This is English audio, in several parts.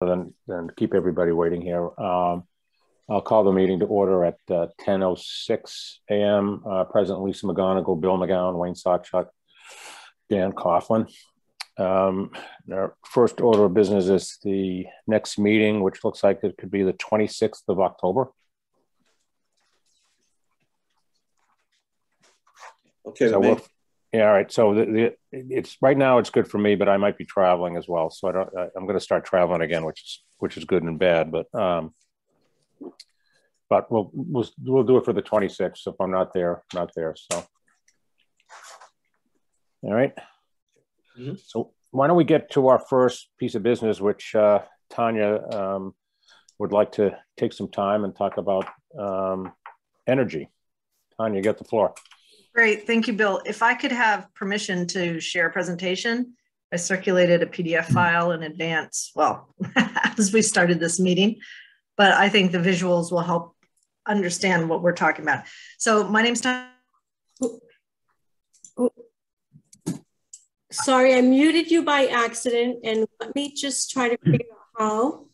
than keep everybody waiting here. I'll call the meeting to order at 10:06 a.m. President Lisa McGonigal, Bill McGowan, Wayne Sawchuk, Dan Coughlin. Our first order of business is the next meeting, which looks like it could be the 26th of October. Okay. So yeah, all right. So it's right now it's good for me, but I might be traveling as well. So I'm going to start traveling again, which is good and bad. But we'll do it for the 26th. If I'm not there, not there. So all right. Mm-hmm. So why don't we get to our first piece of business, which Tanya would like to take some time and talk about energy. Tanya, you get the floor. Great, thank you, Bill. If I could have permission to share a presentation, I circulated a PDF file in advance, well, as we started this meeting, but I think the visuals will help understand what we're talking about. So my name's Tanya. Sorry, I muted you by accident, and let me just try to figure out how.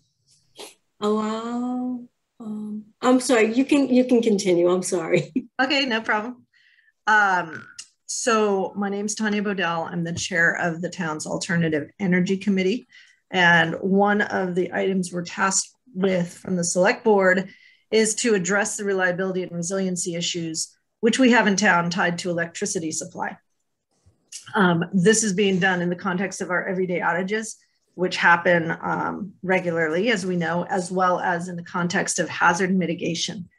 Allow. I'm sorry. You can continue. I'm sorry. Okay, no problem. So my name's Tanya Bodell. I'm the chair of the town's Alternative Energy Committee. And one of the items we're tasked with from the select board is to address the reliability and resiliency issues, which we have in town tied to electricity supply. This is being done in the context of our everyday outages, which happen regularly, as we know, as well as in the context of hazard mitigation.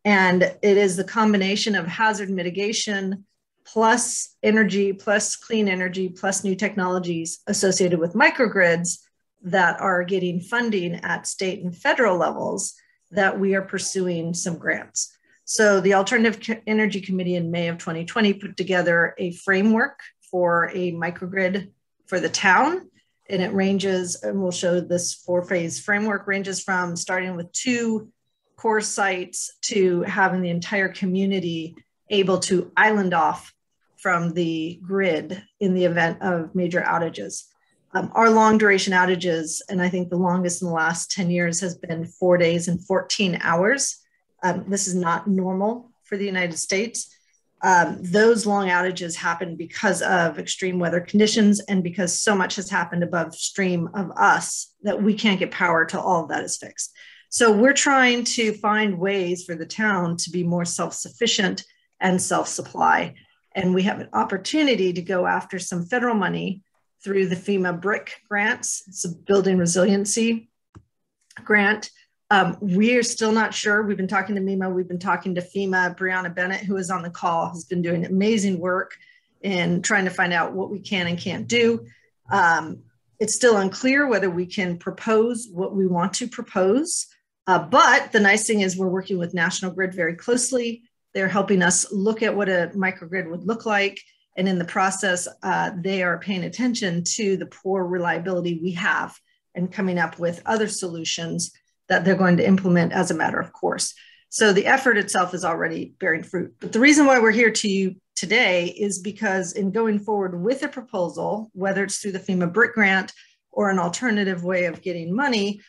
And it is the combination of hazard mitigation plus energy, plus clean energy, plus new technologies associated with microgrids that are getting funding at state and federal levels that we are pursuing some grants. So the Alternative Energy Committee in May of 2020 put together a framework for a microgrid for the town. And it ranges, and we'll show this 4-phase framework, ranges from starting with 2 core sites to having the entire community able to island off from the grid in the event of major outages. Our long duration outages, and I think the longest in the last 10 years has been 4 days and 14 hours. This is not normal for the United States. Those long outages happen because of extreme weather conditions and because so much has happened above stream of us that we can't get power till all of that is fixed. So we're trying to find ways for the town to be more self-sufficient and self-supply. And we have an opportunity to go after some federal money through the FEMA BRIC grants. It's a building resiliency grant. We are still not sure. We've been talking to MEMA, we've been talking to FEMA. Brianna Bennett, who is on the call, has been doing amazing work in trying to find out what we can and can't do. It's still unclear whether we can propose what we want to propose. But the nice thing is we're working with National Grid very closely. They're helping us look at what a microgrid would look like. And in the process, they are paying attention to the poor reliability we have and coming up with other solutions that they're going to implement as a matter of course. So the effort itself is already bearing fruit. But the reason why we're here to you today is because in going forward with a proposal, whether it's through the FEMA BRIC grant or an alternative way of getting money,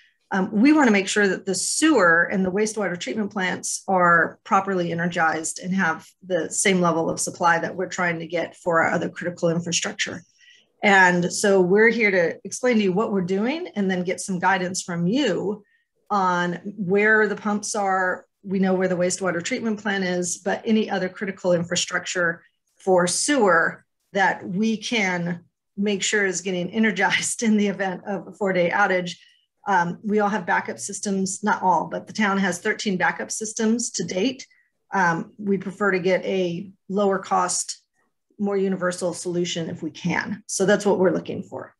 we want to make sure that the sewer and the wastewater treatment plants are properly energized and have the same level of supply that we're trying to get for our other critical infrastructure. And so we're here to explain to you what we're doing and then get some guidance from you on where the pumps are. We know where the wastewater treatment plant is, but any other critical infrastructure for sewer that we can make sure is getting energized in the event of a 4-day outage. We all have backup systems, not all, but the town has 13 backup systems to date. We prefer to get a lower cost, more universal solution if we can. So that's what we're looking for.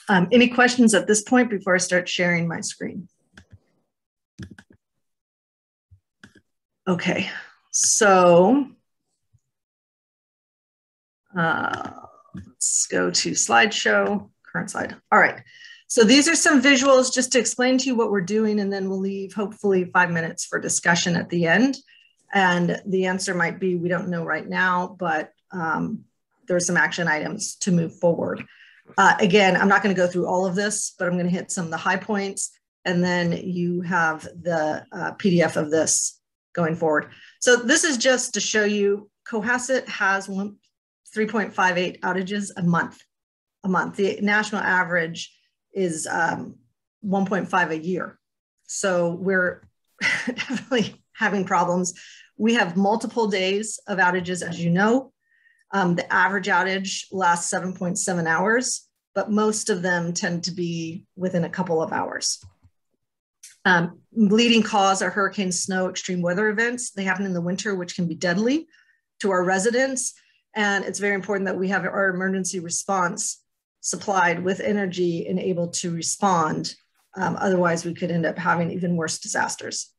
Any questions at this point before I start sharing my screen? Okay, so let's go to slideshow, current slide. All right, so these are some visuals just to explain to you what we're doing, and then we'll leave hopefully 5 minutes for discussion at the end. And the answer might be, we don't know right now, but there are some action items to move forward. Again, I'm not going to go through all of this, but I'm going to hit some of the high points, and then you have the PDF of this going forward. So this is just to show you Cohasset has 3.58 outages a month. The national average is 1.5 a year. So we're definitely having problems. We have multiple days of outages, as you know. The average outage lasts 7.7 hours, but most of them tend to be within a couple of hours. Leading cause are hurricane, snow, extreme weather events. They happen in the winter, which can be deadly to our residents. And it's very important that we have our emergency response supplied with energy and able to respond. Otherwise, we could end up having even worse disasters.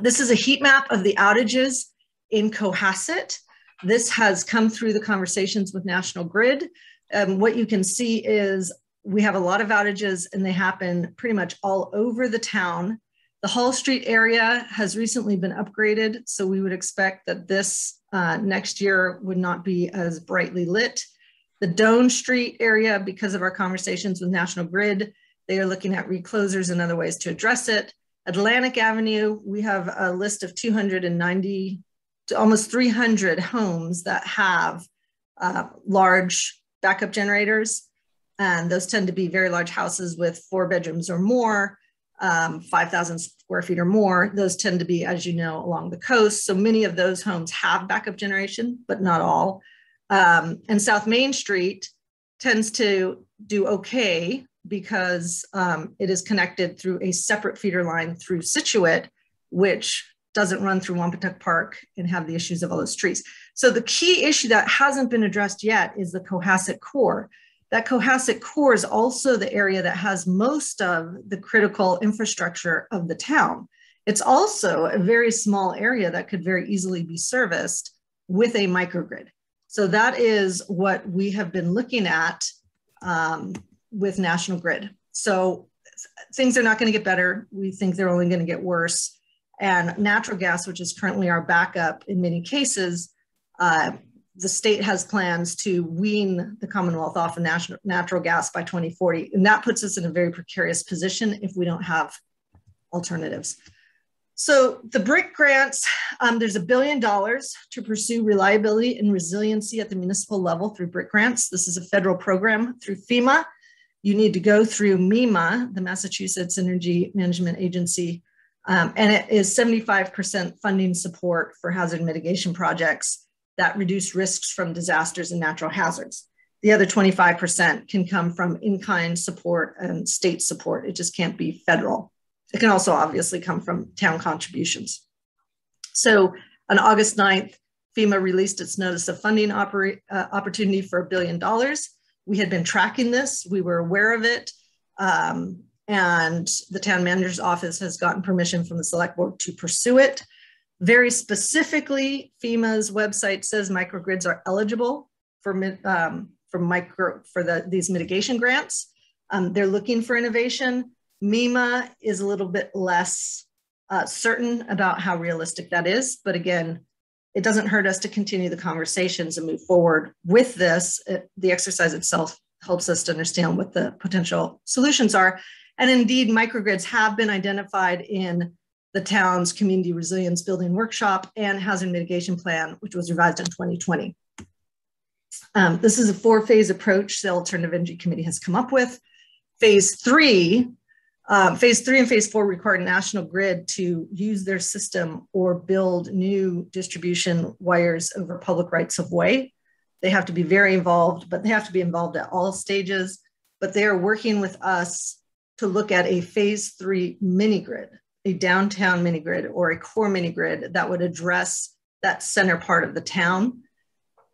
This is a heat map of the outages in Cohasset. This has come through the conversations with National Grid. What you can see is we have a lot of outages, and they happen pretty much all over the town. The Hall Street area has recently been upgraded, so we would expect that this next year would not be as brightly lit. The Doane Street area, because of our conversations with National Grid, they are looking at reclosers and other ways to address it. Atlantic Avenue, we have a list of 290 to almost 300 homes that have large backup generators. And those tend to be very large houses with 4 bedrooms or more, 5,000 square feet or more. Those tend to be, as you know, along the coast. So many of those homes have backup generation, but not all. And South Main Street tends to do okay because it is connected through a separate feeder line through Scituate, which doesn't run through Wampatuck Park and have the issues of all those trees. So the key issue that hasn't been addressed yet is the Cohasset core. That Cohasset core is also the area that has most of the critical infrastructure of the town. It's also a very small area that could very easily be serviced with a microgrid. So that is what we have been looking at with National Grid. So things are not going to get better. We think they're only going to get worse. And natural gas, which is currently our backup in many cases, the state has plans to wean the Commonwealth off of natural gas by 2040. And that puts us in a very precarious position if we don't have alternatives. So the BRIC grants, there's $1 billion to pursue reliability and resiliency at the municipal level through BRIC grants. This is a federal program through FEMA. You need to go through MEMA, the Massachusetts Energy Management Agency, and it is 75% funding support for hazard mitigation projects that reduce risks from disasters and natural hazards. The other 25% can come from in-kind support and state support. It just can't be federal. It can also obviously come from town contributions. So on August 9th, FEMA released its notice of funding opportunity for $1 billion. We had been tracking this, we were aware of it, and the town manager's office has gotten permission from the select board to pursue it. Very specifically, FEMA's website says microgrids are eligible for these mitigation grants. They're looking for innovation. MEMA is a little bit less certain about how realistic that is, but again, it doesn't hurt us to continue the conversations and move forward with this. The exercise itself helps us to understand what the potential solutions are. And indeed, microgrids have been identified in the town's community resilience building workshop and hazard mitigation plan, which was revised in 2020. This is a 4-phase approach the Alternative Energy Committee has come up with. Phase 3 and phase 4 require National Grid to use their system or build new distribution wires over public rights of way. They have to be very involved, but they have to be involved at all stages. But they are working with us to look at a phase 3 mini grid, a downtown mini grid or a core mini grid that would address that center part of the town.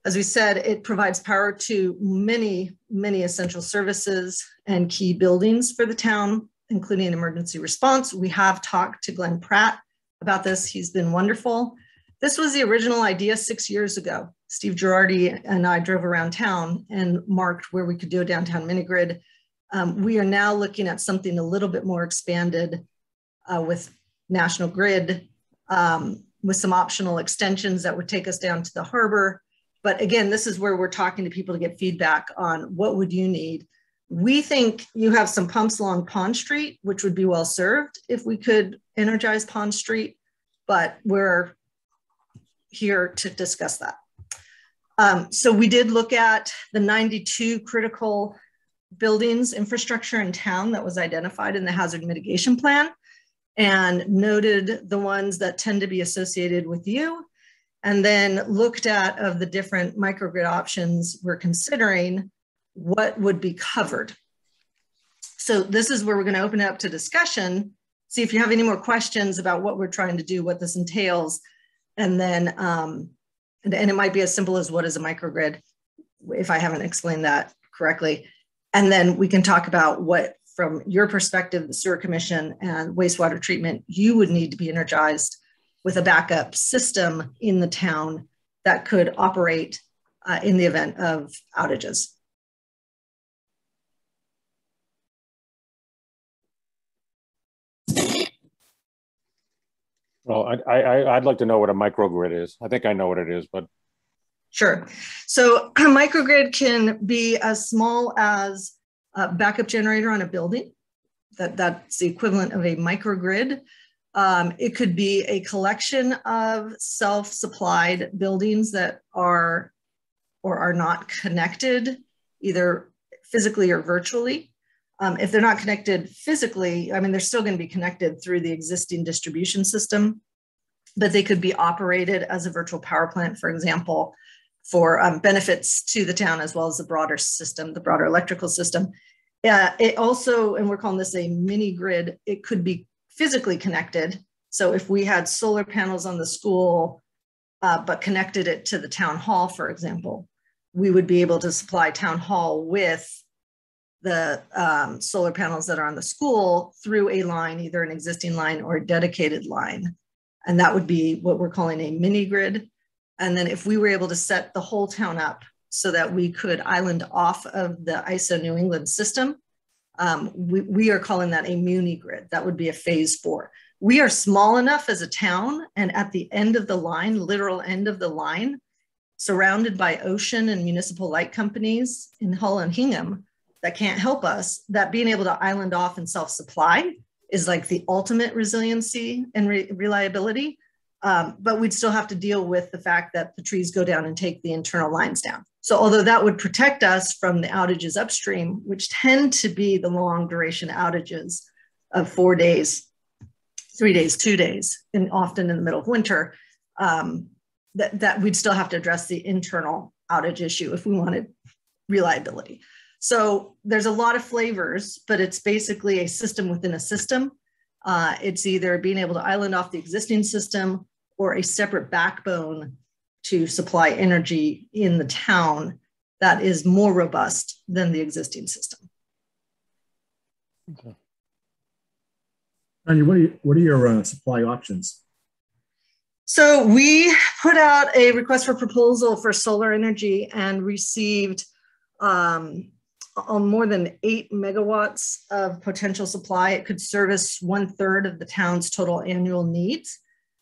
As we said, it provides power to many, many essential services and key buildings for the town, including emergency response. We have talked to Glenn Pratt about this. He's been wonderful. This was the original idea 6 years ago. Steve Girardi and I drove around town and marked where we could do a downtown mini grid. We are now looking at something a little bit more expanded with National Grid, with some optional extensions that would take us down to the harbor But again, this is where we're talking to people to get feedback on what would you need. We think you have some pumps along Pond Street, which would be well served if we could energize Pond Street, but we're here to discuss that. So we did look at the 92 critical buildings, infrastructure in town that was identified in the hazard mitigation plan, and noted the ones that tend to be associated with you, and then looked at, of the different microgrid options we're considering, what would be covered. So this is where we're going to open it up to discussion, see if you have any more questions about what we're trying to do, what this entails, and then, and it might be as simple as what is a microgrid, if I haven't explained that correctly. And then we can talk about what, from your perspective, the sewer commission and wastewater treatment, you would need to be energized with a backup system in the town that could operate in the event of outages. Well, I'd like to know what a microgrid is. I think I know what it is, but. Sure. So a microgrid can be as small as a backup generator on a building. That's the equivalent of a microgrid. It could be a collection of self-supplied buildings that are or are not connected, either physically or virtually. If they're not connected physically, I mean, they're still going to be connected through the existing distribution system, but they could be operated as a virtual power plant, for example, for benefits to the town as well as the broader system, the broader electrical system. It also, and we're calling this a mini grid, it could be physically connected. So if we had solar panels on the school, but connected it to the town hall, for example, we would be able to supply town hall with the solar panels that are on the school through a line, either an existing line or a dedicated line. And that would be what we're calling a mini grid. And then if we were able to set the whole town up so that we could island off of the ISO New England system, we are calling that a muni grid. That would be a phase 4. We are small enough as a town, and at the end of the line, literal end of the line, surrounded by ocean and municipal light companies in Hull and Hingham that can't help us, that being able to island off and self-supply is like the ultimate resiliency and reliability. But we'd still have to deal with the fact that the trees go down and take the internal lines down. So although that would protect us from the outages upstream, which tend to be the long duration outages of 4 days, 3 days, 2 days, and often in the middle of winter, that we'd still have to address the internal outage issue if we wanted reliability. So there's a lot of flavors, but it's basically a system within a system. It's either being able to island off the existing system or a separate backbone to supply energy in the town that is more robust than the existing system. Okay. Anya, what are your supply options? So we put out a request for proposal for solar energy and received on more than 8 megawatts of potential supply. It could service 1/3 of the town's total annual needs.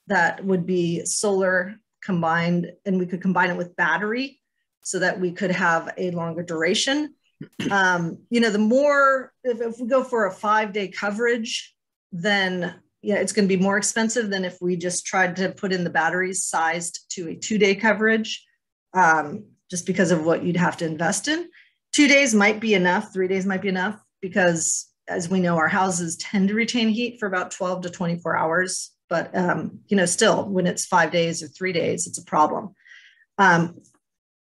That would be solar combined, and we could combine it with battery so that we could have a longer duration. You know, the more, if we go for a 5-day coverage, then yeah, it's going to be more expensive than if we just tried to put in the batteries sized to a 2-day coverage, just because of what you'd have to invest in. 2 days might be enough, 3 days might be enough, because as we know, our houses tend to retain heat for about 12 to 24 hours. But, you know, still, when it's 5 days or 3 days, it's a problem.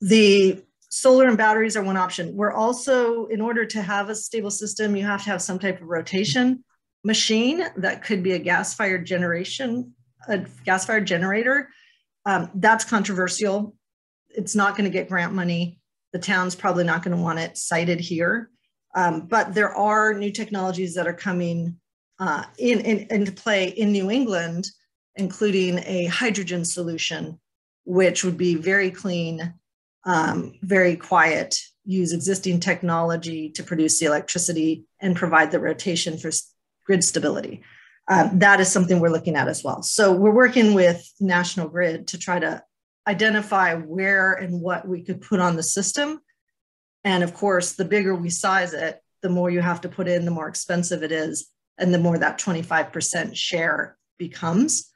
The solar and batteries are one option. We're also, in order to have a stable system, you have to have some type of rotation machine that could be a gas-fired generator. That's controversial. It's not going to get grant money. The town's probably not going to want it sited here. But there are new technologies that are coming into play in New England, including a hydrogen solution, which would be very clean, very quiet, use existing technology to produce the electricity and provide the rotation for grid stability. That is something we're looking at as well. So we're working with National Grid to try to identify where and what we could put on the system. And of course, the bigger we size it, the more you have to put in, the more expensive it is, and the more that 25% share becomes.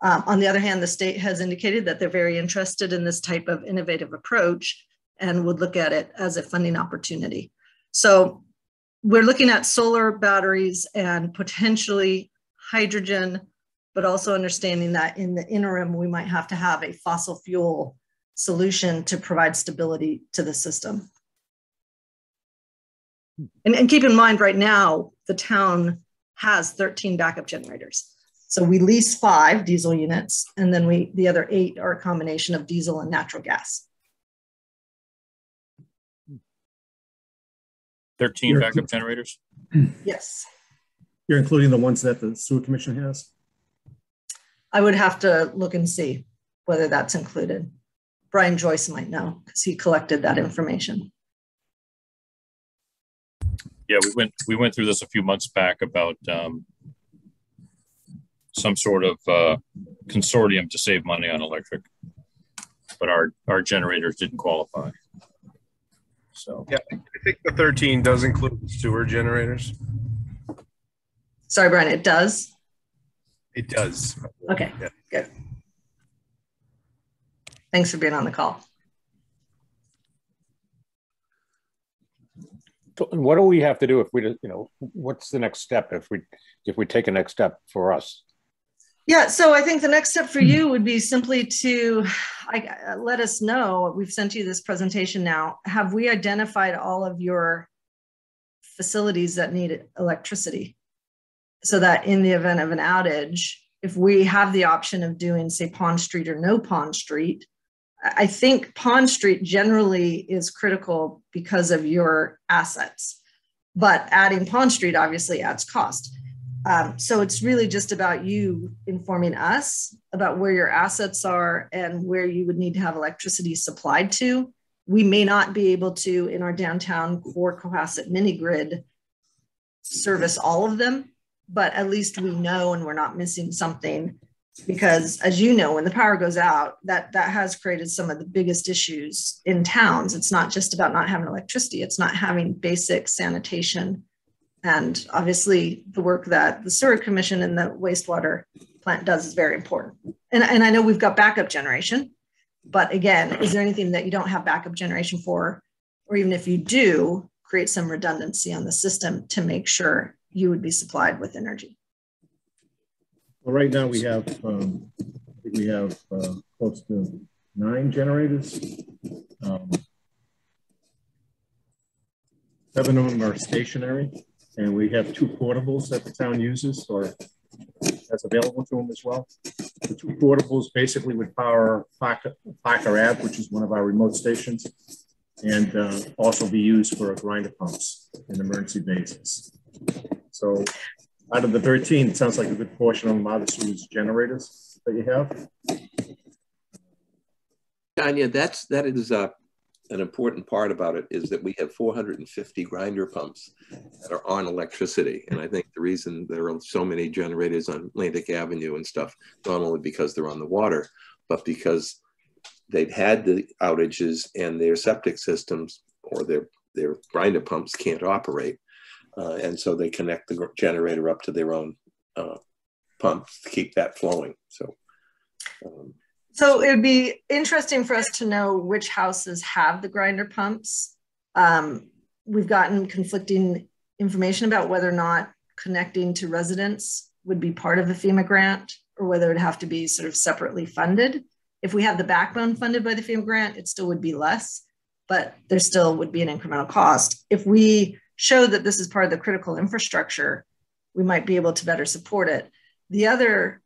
On the other hand, the state has indicated that they're very interested in this type of innovative approach and would look at it as a funding opportunity. So we're looking at solar batteries and potentially hydrogen, but also understanding that in the interim, we might have to have a fossil fuel solution to provide stability to the system. And keep in mind right now, the town has 13 backup generators. So we lease 5 diesel units, and then the other 8 are a combination of diesel and natural gas. 13 backup generators? Yes. You're including the ones that the sewer commission has? I would have to look and see whether that's included. Brian Joyce might know because he collected that information. Yeah, we went through this a few months back about some sort of consortium to save money on electric, but our generators didn't qualify. So yeah, I think the 13 does include the sewer generators. Sorry, Brian, it does? It does. Okay, yeah. Good. Thanks for being on the call. So what do we have to do if we, what's the next step if we take a next step for us? Yeah, so I think the next step for you would be simply to let us know. We've sent you this presentation now. Have we identified all of your facilities that need electricity? So that in the event of an outage, if we have the option of doing, say, Pond Street or no Pond Street, I think Pond Street generally is critical because of your assets, but adding Pond Street obviously adds cost. So it's really just about you informing us about where your assets are and where you would need to have electricity supplied to. We may not be able to, in our downtown core Cohasset mini grid, service all of them, but at least we know and we're not missing something. Because as you know, when the power goes out, that has created some of the biggest issues in towns. It's not just about not having electricity, it's not having basic sanitation. And obviously the work that the sewer commission and the wastewater plant does is very important. And I know we've got backup generation, but again, is there anything that you don't have backup generation for? Or even if you do, create some redundancy on the system to make sure you would be supplied with energy. Well, right now we have close to 9 generators. 7 of them are stationary, and we have 2 portables that the town uses or that's available to them as well. The 2 portables basically would power Parker Ave, which is one of our remote stations, and also be used for grinder pumps in emergency basis. So out of the 13, it sounds like a good portion of them are the sewer's generators that you have. Tanya, that is an important part about it is that we have 450 grinder pumps that are on electricity. And I think the reason there are so many generators on Atlantic Avenue and stuff, not only because they're on the water, but because they've had the outages and their septic systems or their grinder pumps can't operate. And so they connect the generator up to their own pumps to keep that flowing. So it would be interesting for us to know which houses have the grinder pumps. We've gotten conflicting information about whether or not connecting to residents would be part of a FEMA grant or whether it would have to be sort of separately funded. If we have the backbone funded by the FEMA grant, it still would be less, but there still would be an incremental cost. If we show that this is part of the critical infrastructure, we might be able to better support it. The other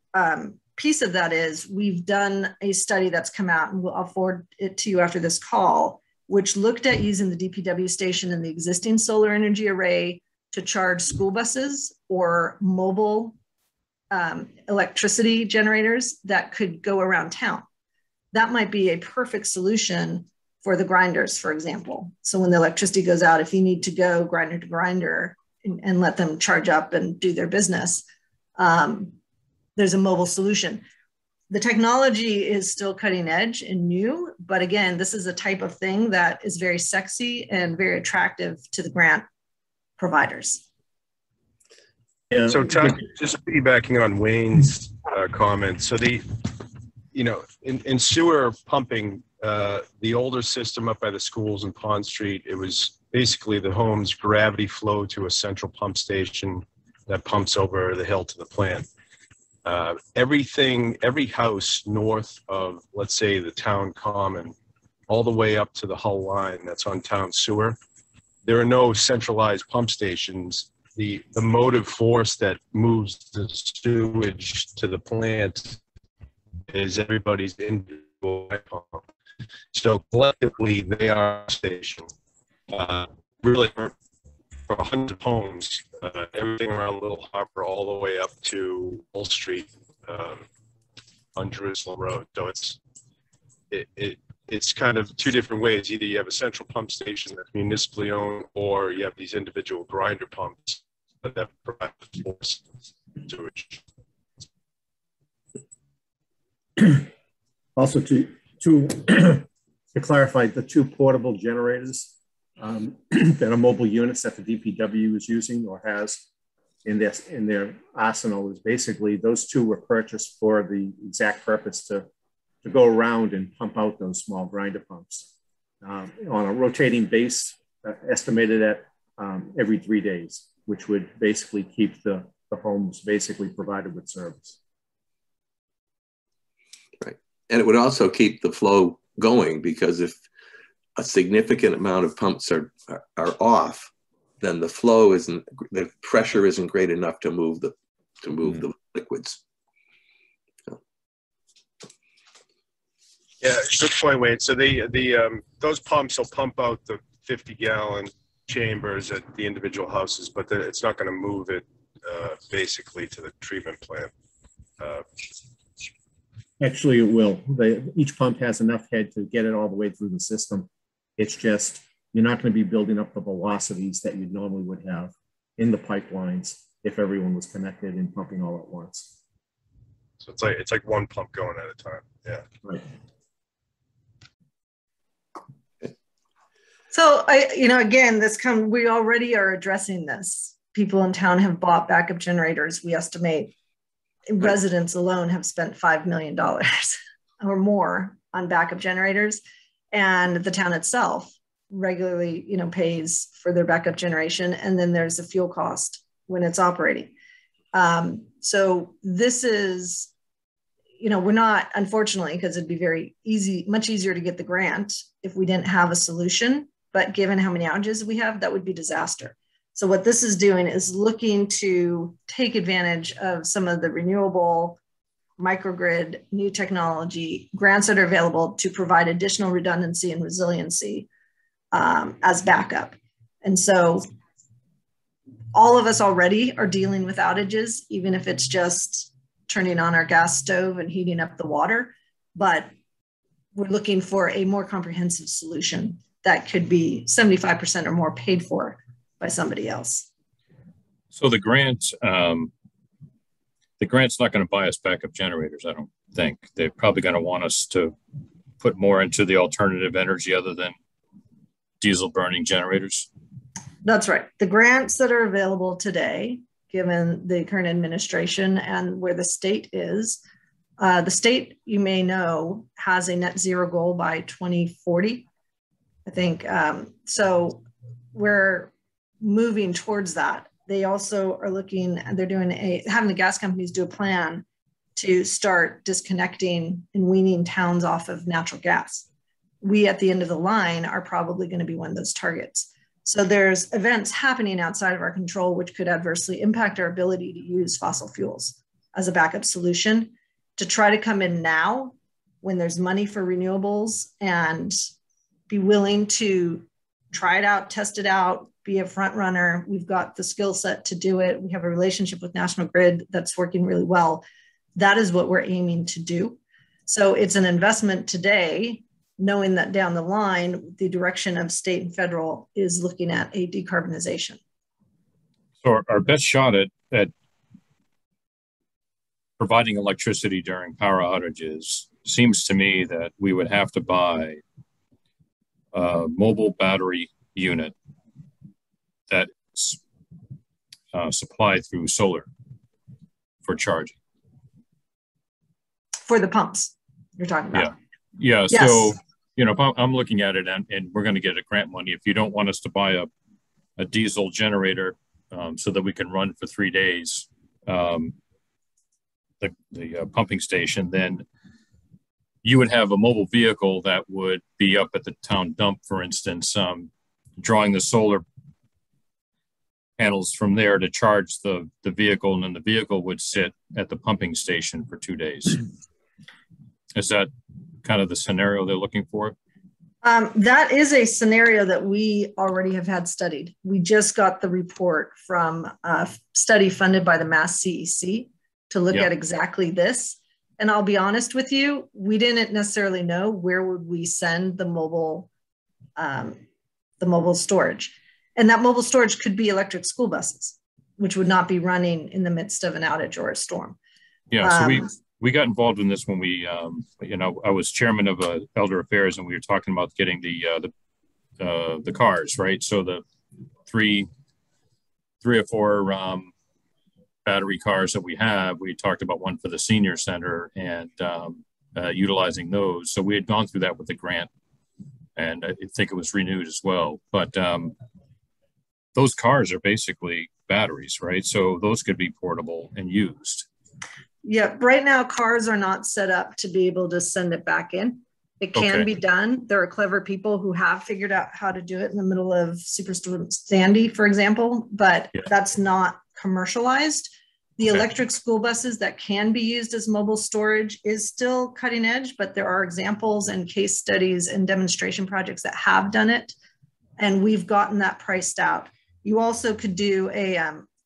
piece of that is we've done a study that's come out, and I'll forward it to you after this call, which looked at using the DPW station and the existing solar energy array to charge school buses or mobile electricity generators that could go around town. That might be a perfect solution for the grinders, for example. So when the electricity goes out, if you need to go grinder to grinder and let them charge up and do their business, there's a mobile solution. the technology is still cutting edge and new, but again, this is a type of thing that is very sexy and very attractive to the grant providers. Yeah. So Chuck, just piggybacking on Wayne's comment. So in sewer pumping, the older system up by the schools in Pond Street, it was basically the home's gravity flow to a central pump station that pumps over the hill to the plant. Every house north of, let's say, the town common, all the way up to the Hull line that's on town sewer, there are no centralized pump stations. The motive force that moves the sewage to the plant is everybody's individual pump. So collectively, they are a station. Really, for hundreds of homes, everything around Little Harbor, all the way up to Wall Street on Jerusalem Road. So it's kind of two different ways. Either you have a central pump station that's municipally owned, or you have these individual grinder pumps that provide force sewage. Also, to clarify, the two portable generators that are mobile units that the DPW is using or has in their arsenal is basically those two were purchased for the exact purpose to go around and pump out those small grinder pumps on a rotating base, estimated at every 3 days, which would basically keep the homes basically provided with service. Right. And it would also keep the flow going, because if a significant amount of pumps are off, then the pressure isn't great enough to move the liquids. So. Yeah, good point, Wade. So those pumps will pump out the 50-gallon chambers at the individual houses, but it's not going to move it basically to the treatment plant. Actually, it will. Each pump has enough head to get it all the way through the system. It's just, you're not going to be building up the velocities that you normally would have in the pipelines if everyone was connected and pumping all at once. So it's like one pump going at a time. Yeah. Right. So again, we already are addressing this. People in town have bought backup generators. We estimate residents alone have spent $5 million or more on backup generators, and the town itself regularly, pays for their backup generation. And then there's a fuel cost when it's operating. So this is, we're not, unfortunately, because it'd be much easier to get the grant if we didn't have a solution, but given how many outages we have, that would be disaster. So what this is doing is looking to take advantage of some of the renewable microgrid, new technology grants that are available to provide additional redundancy and resiliency as backup. And so all of us already are dealing with outages, even if it's just turning on our gas stove and heating up the water, but we're looking for a more comprehensive solution that could be 75% or more paid for by somebody else. So the grant's not going to buy us backup generators, I don't think. They're probably going to want us to put more into the alternative energy other than diesel burning generators. That's right. The grants that are available today, given the current administration and where the state is, the state, you may know, has a net zero goal by 2040, I think. So we're moving towards that. They also are having the gas companies do a plan to start disconnecting and weaning towns off of natural gas. We, at the end of the line, are probably going to be one of those targets. So there's events happening outside of our control, which could adversely impact our ability to use fossil fuels as a backup solution. To try to come in now when there's money for renewables and be willing to try it out, test it out, be a front runner. We've got the skill set to do it. We have a relationship with National Grid that's working really well. That is what we're aiming to do. So it's an investment today, knowing that down the line, the direction of state and federal is looking at a decarbonization. So our best shot at providing electricity during power outages, seems to me that we would have to buy a mobile battery unit that's supplied through solar for charging. For the pumps you're talking about. Yeah. Yes. So, you know, if I'm looking at it and we're going to get a grant money, if you don't want us to buy a diesel generator so that we can run for 3 days, the pumping station, then you would have a mobile vehicle that would be up at the town dump, for instance, drawing the solar panels from there to charge the vehicle, and then the vehicle would sit at the pumping station for 2 days. Is that kind of the scenario they're looking for? That is a scenario that we already have had studied. We just got the report from a study funded by the Mass CEC to look at exactly this. And I'll be honest with you, we didn't necessarily know where would we send the mobile storage. And that mobile storage could be electric school buses, which would not be running in the midst of an outage or a storm. Yeah, so we got involved in this when we, you know, I was chairman of Elder Affairs, and we were talking about getting the cars, right? So the three or four battery cars that we have, we talked about one for the senior center and utilizing those. So we had gone through that with the grant, and I think it was renewed as well. But those cars are basically batteries, right? So those could be portable and used. Yeah, right now cars are not set up to be able to send it back in. It can be done. There are clever people who have figured out how to do it in the middle of Superstorm Sandy, for example, but that's not commercialized. The electric school buses that can be used as mobile storage is still cutting edge, but there are examples and case studies and demonstration projects that have done it. And we've gotten that priced out. You also could do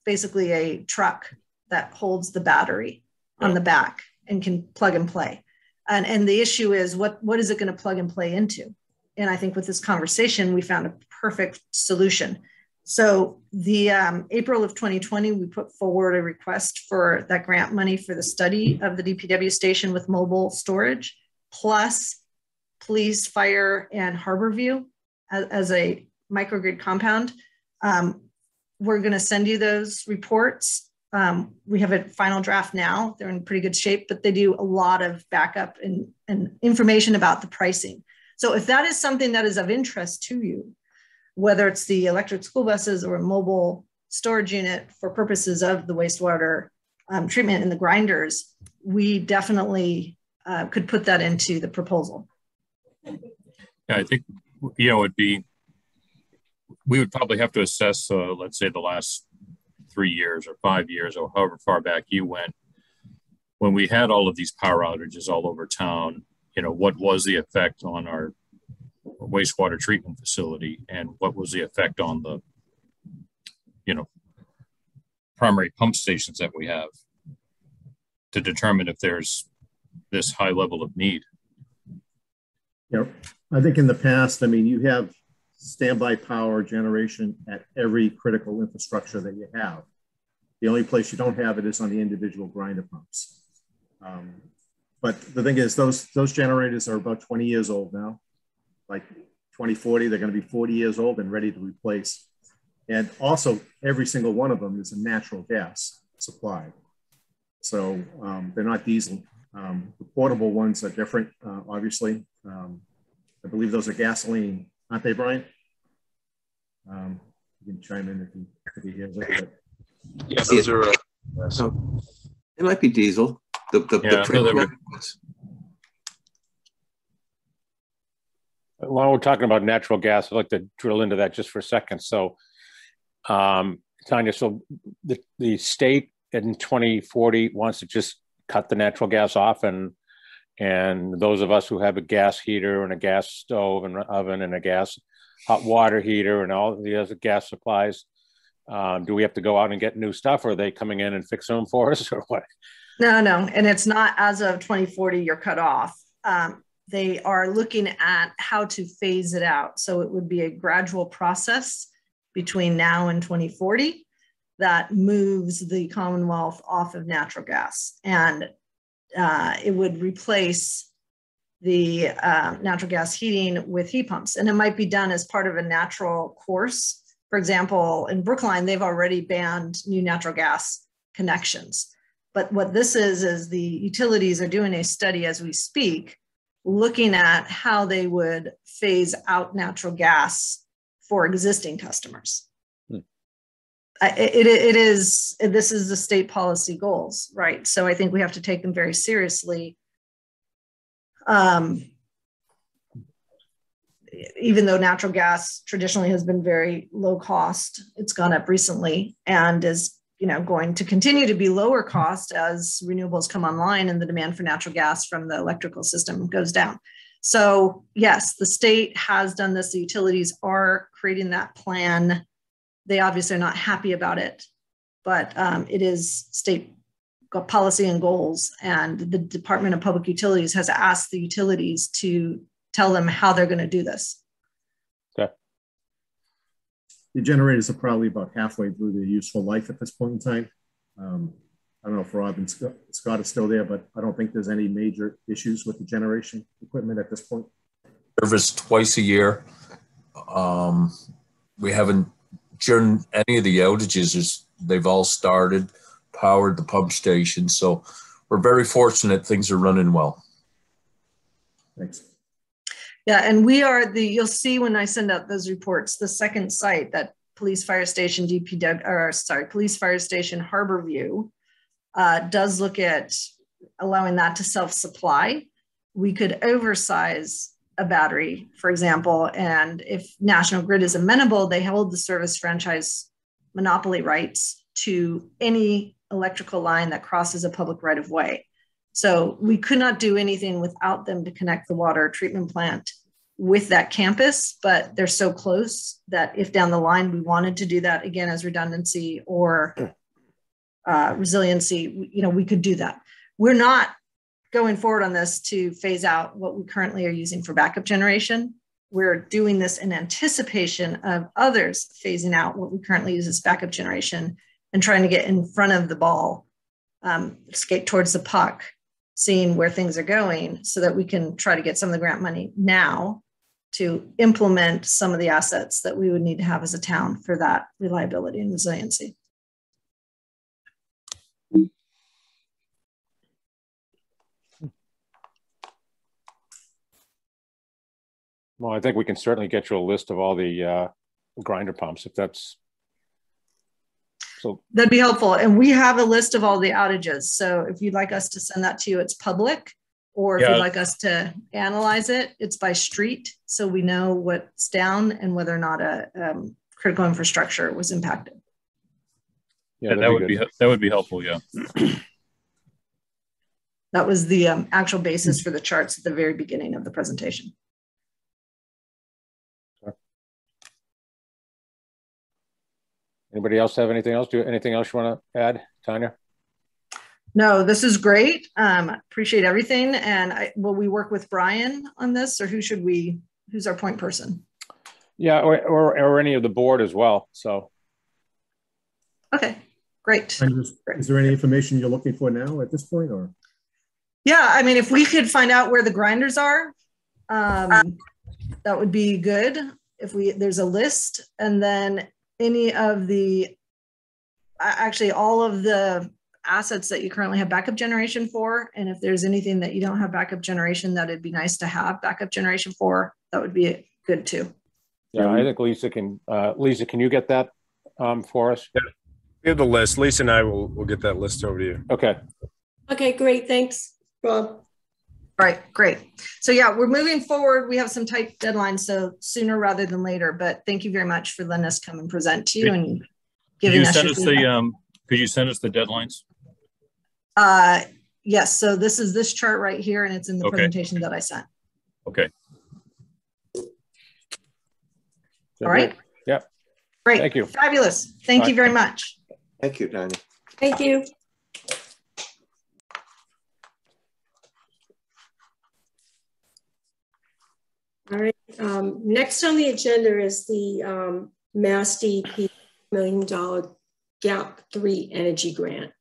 basically a truck that holds the battery on the back and can plug and play. And the issue is what is it going to plug and play into? And I think with this conversation, we found a perfect solution. So the April of 2020, we put forward a request for that grant money for the study of the DPW station with mobile storage, plus police, fire, and Harborview as a microgrid compound. We're going to send you those reports. We have a final draft now. They're in pretty good shape, but they do a lot of backup and information about the pricing. So if that is something that is of interest to you, whether it's the electric school buses or a mobile storage unit for purposes of the wastewater treatment in the grinders, we definitely could put that into the proposal. Yeah, I think, you know, we would probably have to assess, let's say the last 3 years or 5 years or however far back you went, when we had all of these power outages all over town, you know, what was the effect on our wastewater treatment facility, and what was the effect on the, you know, primary pump stations that we have, to determine if there's this high level of need. Yeah, I think in the past, I mean, you have standby power generation at every critical infrastructure that you have. The only place you don't have it is on the individual grinder pumps. But the thing is, those generators are about 20 years old now. Like 2040, they're going to be 40 years old and ready to replace. And also, every single one of them is a natural gas supply. So they're not diesel. The portable ones are different, obviously. I believe those are gasoline, aren't they, Brian? You can chime in if you hear that. Yes, those are. So it might be diesel. While we're talking about natural gas, I'd like to drill into that just for a second. So, Tanya, so the state in 2040 wants to just cut the natural gas off, and those of us who have a gas heater and a gas stove and oven and a gas hot water heater and all the other gas supplies, do we have to go out and get new stuff, or are they coming in and fixing them for us, or what? No, and it's not as of 2040 you're cut off. They are looking at how to phase it out. So it would be a gradual process between now and 2040. that moves the Commonwealth off of natural gas, and it would replace the natural gas heating with heat pumps. And it might be done as part of a natural course. For example, in Brookline, they've already banned new natural gas connections. But what this is the utilities are doing a study as we speak, looking at how they would phase out natural gas for existing customers. This is the state policy goals, right? So I think we have to take them very seriously. Even though natural gas traditionally has been very low cost, it's gone up recently and is, going to continue to be lower cost as renewables come online and the demand for natural gas from the electrical system goes down. So yes, the state has done this. The utilities are creating that plan. They obviously are not happy about it, but it is state policy and goals. And the Department of Public Utilities has asked the utilities to tell them how they're going to do this. Okay. The generators are probably about halfway through their useful life at this point in time. I don't know if Rob and Scott are still there, but I don't think there's any major issues with the generation equipment at this point. Service twice a year. We haven't, during any of the outages, they've all started, powered the pump station. So we're very fortunate things are running well. Thanks. Yeah, and we are you'll see when I send out those reports, the second site, that police fire station police fire station Harborview does look at allowing that to self-supply. We could oversize a battery, for example, and if National Grid is amenable, they hold the service franchise monopoly rights to any electrical line that crosses a public right of way. So we could not do anything without them to connect the water treatment plant with that campus, but they're so close that if down the line we wanted to do that again as redundancy or resiliency, we could do that. We're not going forward on this to phase out what we currently are using for backup generation. We're doing this in anticipation of others phasing out what we currently use as backup generation and trying to get in front of the ball, skate towards the puck, seeing where things are going so that we can try to get some of the grant money now to implement some of the assets that we would need to have as a town for that reliability and resiliency. Well, I think we can certainly get you a list of all the grinder pumps if that's so. That'd be helpful. And we have a list of all the outages. So if you'd like us to send that to you, it's public. Or if you'd like us to analyze it, it's by street. So we know what's down and whether or not a critical infrastructure was impacted. Yeah, that would be helpful. Yeah. That was the actual basis for the charts at the very beginning of the presentation. Anybody else have anything else? Anything else you want to add, Tanya? No, this is great. Appreciate everything. And will we work with Brian on this, or who's our point person? Yeah, or any of the board as well. So. Okay, great. Is there any information you're looking for now at this point, or? Yeah, I mean, if we could find out where the grinders are, that would be good. If there's a list, and then any of all of the assets that you currently have backup generation for, and if there's anything that you don't have backup generation that it'd be nice to have backup generation for, that would be good too. Yeah, I think Lisa can you get that for us? Yeah. We have the list. Lisa and I will get that list over to you. Okay. Okay, great. Thanks, Rob. All right, great. So yeah, we're moving forward. We have some tight deadlines, so sooner rather than later, but thank you very much for letting us come and present to you and giving us your feedback. Could you send us the deadlines? Yes, so this is this chart right here, and it's in the presentation that I sent. Okay. All right. Yeah. Great. Thank you. Fabulous. Thank you very much. Thank you, Tanya. Thank you. All right. Next on the agenda is the Mass DEP $1 million GAP 3 energy grant.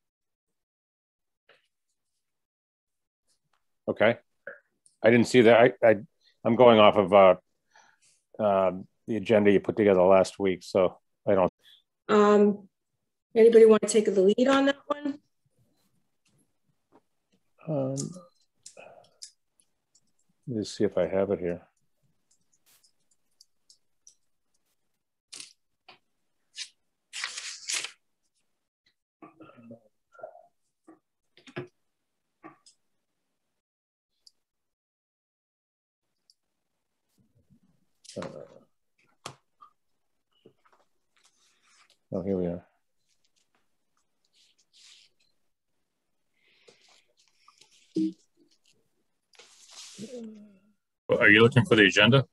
Okay. I didn't see that. I'm going off of the agenda you put together last week, so I don't. Anybody want to take the lead on that one? Let me see if I have it here. Oh, here we are. Are you looking for the agenda?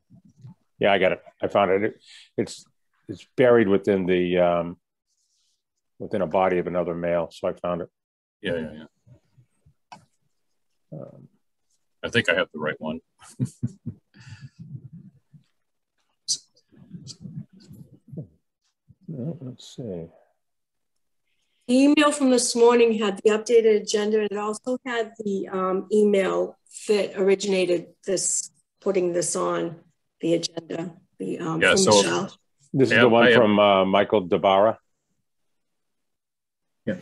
Yeah, I got it. I found it. It's buried within the within a body of another mail, so I found it. Yeah. I think I have the right one. Let's see. The email from this morning had the updated agenda, and it also had the email that originated this, putting this on the agenda. From Michelle. This is the one from Michael DeBara. Yeah.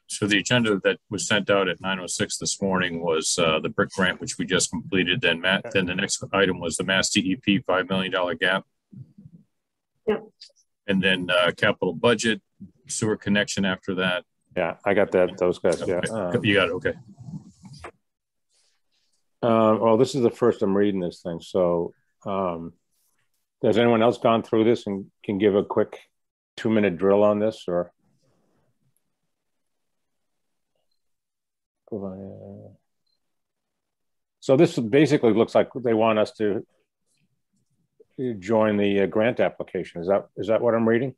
So the agenda that was sent out at 9:06 this morning was the brick grant, which we just completed. Then the next item was the Mass DEP $5 million gap. Yep. And then capital budget, sewer connection after that. Yeah, I got that. Those guys. Okay. Yeah. You got it. Okay. Well, this is the first I'm reading this thing. So has anyone else gone through this and can give a quick 2-minute drill on this, or? So this basically looks like they want us to join the grant application. Is that what I'm reading?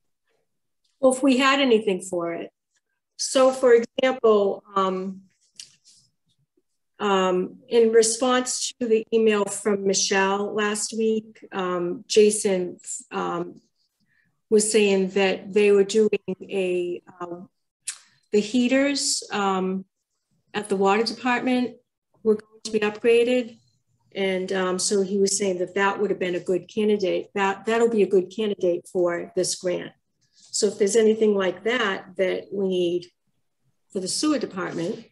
Well, if we had anything for it. So for example, in response to the email from Michelle last week, Jason was saying that they were doing the heaters at the water department were going to be upgraded. And so he was saying that would have been a good candidate. That'll be a good candidate for this grant. So if there's anything like that we need for the sewer department.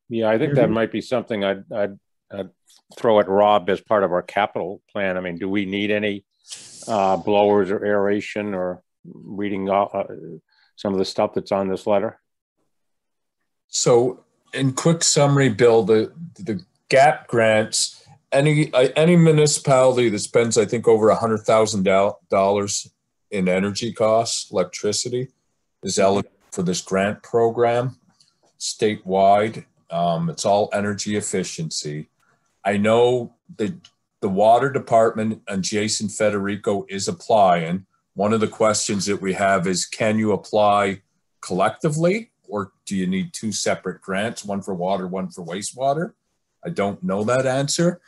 Yeah, I think that might be something I'd throw at Rob as part of our capital plan. I mean, do we need any blowers or aeration, or reading some of the stuff that's on this letter? So in quick summary, Bill, the GAP grants, any municipality that spends, I think, over $100,000 in energy costs, electricity, is eligible for this grant program statewide. It's all energy efficiency. I know that the water department and Jason Federico is applying. One of the questions that we have is, can you apply collectively, or do you need 2 separate grants, one for water, one for wastewater? I don't know that answer.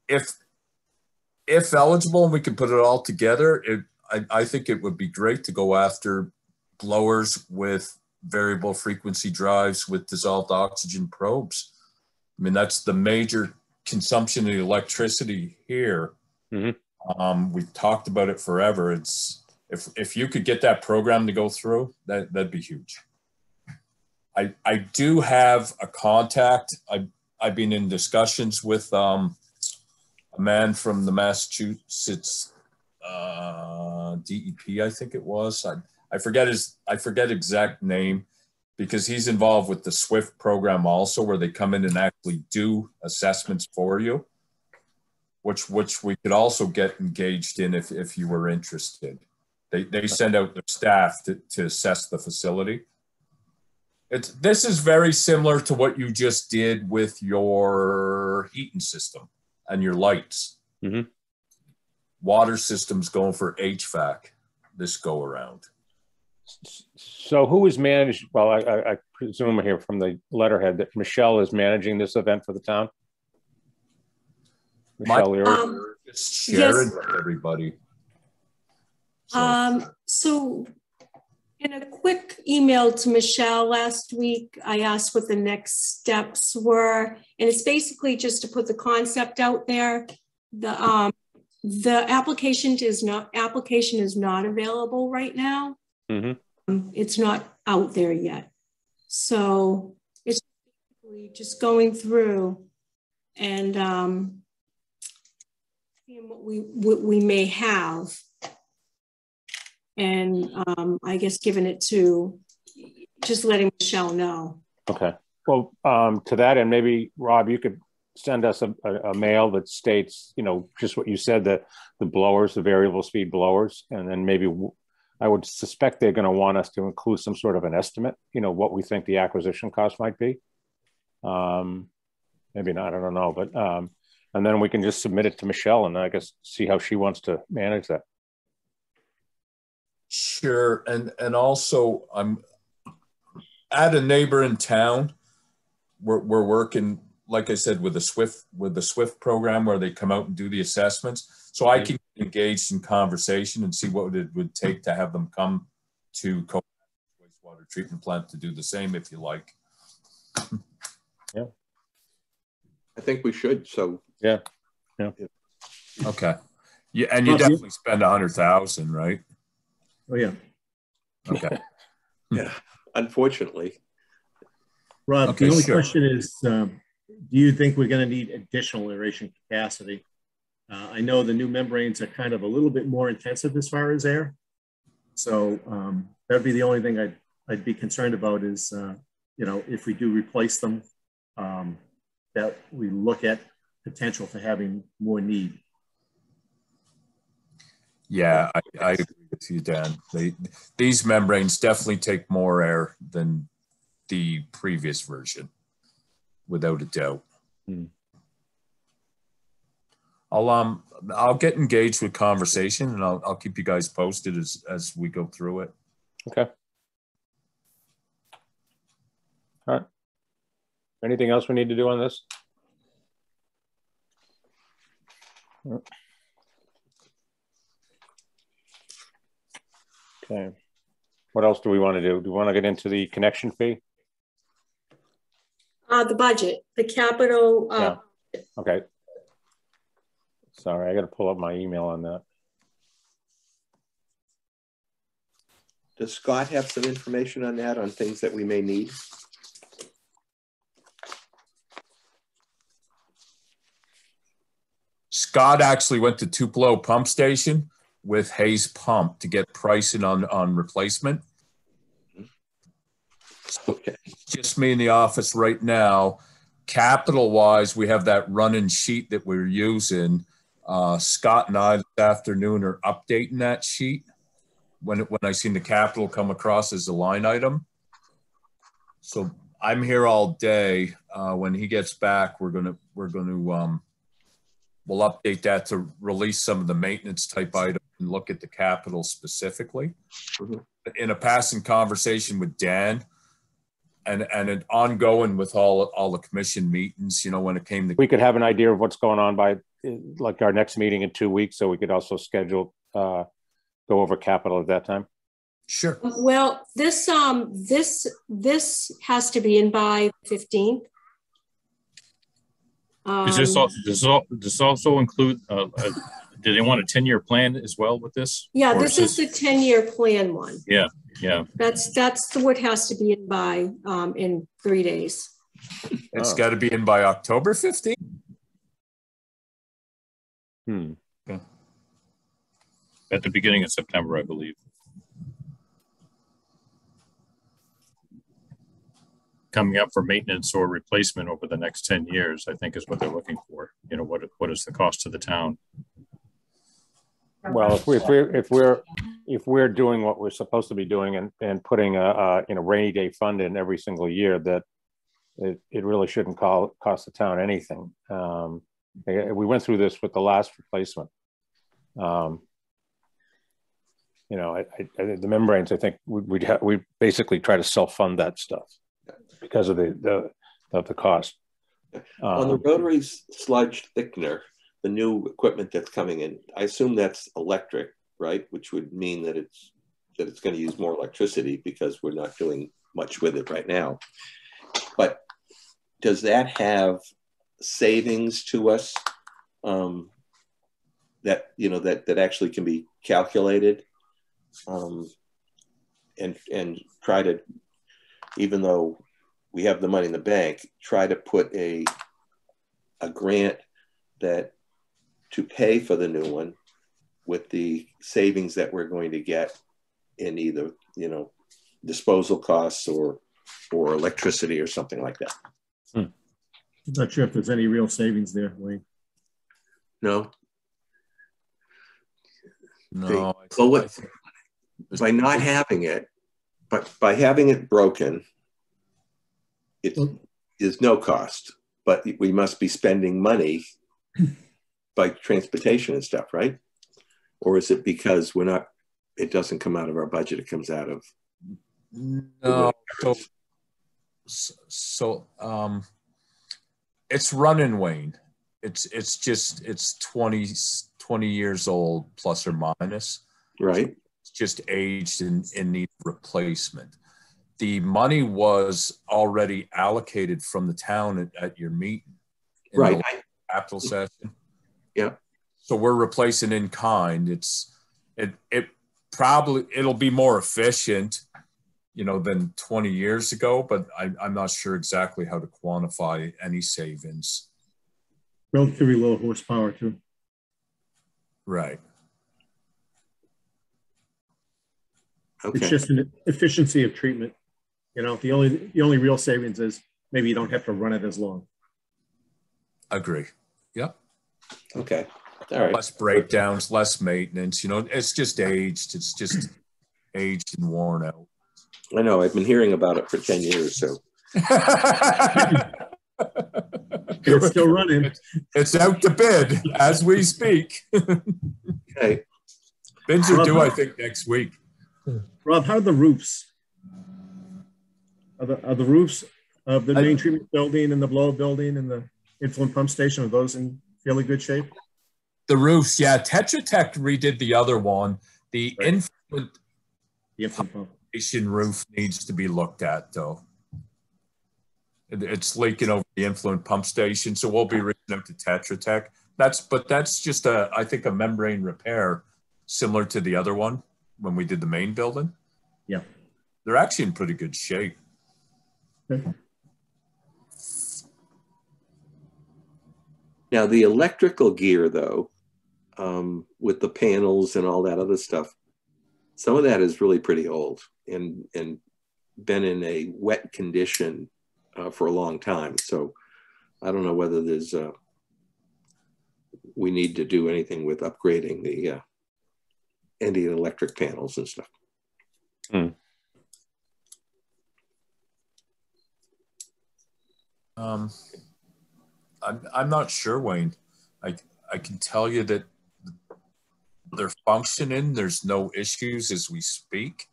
If eligible and we can put it all together, I think it would be great to go after blowers with variable frequency drives with dissolved oxygen probes. I mean, that's the major consumption of electricity here. Mm-hmm. We've talked about it forever. It's if you could get that program to go through, that'd be huge. I do have a contact. I've been in discussions with a man from the Massachusetts DEP, I think it was. I forget exact name, because he's involved with the SWIFT program also, where they come in and actually do assessments for you, which we could also get engaged in if you were interested. They send out their staff to assess the facility. This is very similar to what you just did with your heating system and your lights. Mm-hmm. Water systems going for HVAC this go around. So who is managed? Well, I presume here from the letterhead that Michelle is managing this event for the town. Michelle, just share it with everybody. So in a quick email to Michelle last week, I asked what the next steps were, and it's basically just to put the concept out there. The application is not available right now. Mm-hmm. It's not out there yet, so it's just going through and seeing what we may have. And I guess giving it to, just letting Michelle know. Okay. Well, to that end, maybe Rob, you could send us a mail that states, you know, just what you said, that the blowers, the variable speed blowers, and then maybe I would suspect they're going to want us to include some sort of an estimate, you know, what we think the acquisition cost might be. Maybe not, I don't know, but and then we can just submit it to Michelle and I guess see how she wants to manage that. Sure, and also I'm at a neighbor in town. We're working, like I said, with the SWIFT program where they come out and do the assessments. So I can get engaged in conversation and see what it would take to have them come to wastewater treatment plant to do the same, if you like. Yeah, I think we should. So yeah. Okay. Yeah, and you definitely spend 100,000, right? Oh yeah. Okay. Yeah. Unfortunately. Rob, Okay, the only sure. question is, do you think we're going to need additional aeration capacity? I know the new membranes are kind of a little bit more intensive as far as air. So that'd be the only thing I'd be concerned about is, you know, if we do replace them, that we look at potential for having more need. Yeah, I agree with you, Dan. These membranes definitely take more air than the previous version, without a doubt. I'll get engaged with conversation and I'll keep you guys posted as we go through it. Okay. All right. Anything else we need to do on this? Okay. What else do we want to do? Do we want to get into the connection fee? The budget, the capital. Yeah. Okay. Sorry, I got to pull up my email on that. Does Scott have some information on that, on things that we may need? Scott actually went to Tupelo pump station with Hayes Pump to get pricing on replacement. Okay. Just me in the office right now. Capital wise, we have that running sheet that we're using. Scott and I this afternoon are updating that sheet when I seen the capital come across as a line item. So I'm here all day. When he gets back, we'll update that to release some of the maintenance type items and look at the capital specifically. Mm-hmm. In a passing conversation with Dan, and an ongoing with all the commission meetings, you know, when it came to, We could have an idea of what's going on by like our next meeting in 2 weeks, so we could also schedule go over capital at that time. Sure. Well, this has to be in by 15th. Does this also include, do they want a 10-year plan as well with this? Yeah, or this is the 10-year plan one. Yeah, yeah. That's what has to be in by in 3 days. It's got to be in by October 15th. Okay. At the beginning of September, I believe. Coming up for maintenance or replacement over the next 10 years, I think is what they're looking for. You know, what is the cost to the town? Well, if we're doing what we're supposed to be doing and putting a rainy day fund in every single year, that it really shouldn't cost the town anything. We went through this with the last replacement. You know, the membranes, I think we basically try to self-fund that stuff because of the cost. On the rotary sludge thickener, the new equipment that's coming in, I assume that's electric, right? Which would mean that it's going to use more electricity because we're not doing much with it right now. But does that have savings to us that that actually can be calculated, and try to, even though we have the money in the bank, try to put a grant that to pay for the new one with the savings that we're going to get in either, disposal costs or electricity or something like that. I'm not sure if there's any real savings there, Wayne. No. No. By not having it, but by having it broken, it is no cost, but we must be spending money by transportation and stuff, right? Or is it because it doesn't come out of our budget, it comes out of? No. So it's running, Wayne. It's 20 years old, plus or minus. Right. It's just aged and in need of replacement. The money was already allocated from the town at your meeting. Right. Capital session. Yeah. So we're replacing in kind. It'll be more efficient, than 20 years ago, but I'm not sure exactly how to quantify any savings. Relatively low horsepower too. Right. Okay. It's just an efficiency of treatment. The only real savings is maybe you don't have to run it as long. Agree. Yep. Okay. All right. Less breakdowns, less maintenance. It's just aged. It's just aged and worn out. I know. I've been hearing about it for 10 years. So it's still running. It's out to bid as we speak. Okay. Bids are due, I think, next week. Rob, how are the roofs? Are the roofs of the main treatment building and the blow building and the influent pump station, are those in fairly good shape? The roofs, yeah. Tetra Tech redid the other one. The Right. influent pump station roof needs to be looked at, though. It's leaking over the influent pump station, so we'll be reaching out to Tetra Tech. That's just I think a membrane repair similar to the other one when we did the main building. Yeah. They're actually in pretty good shape. Okay. Now the electrical gear, though, with the panels and all that other stuff, some of that is really pretty old and been in a wet condition for a long time. So I don't know whether there's we need to do anything with upgrading the any electric panels and stuff. I'm not sure, Wayne. I can tell you that they're functioning. There's no issues as we speak.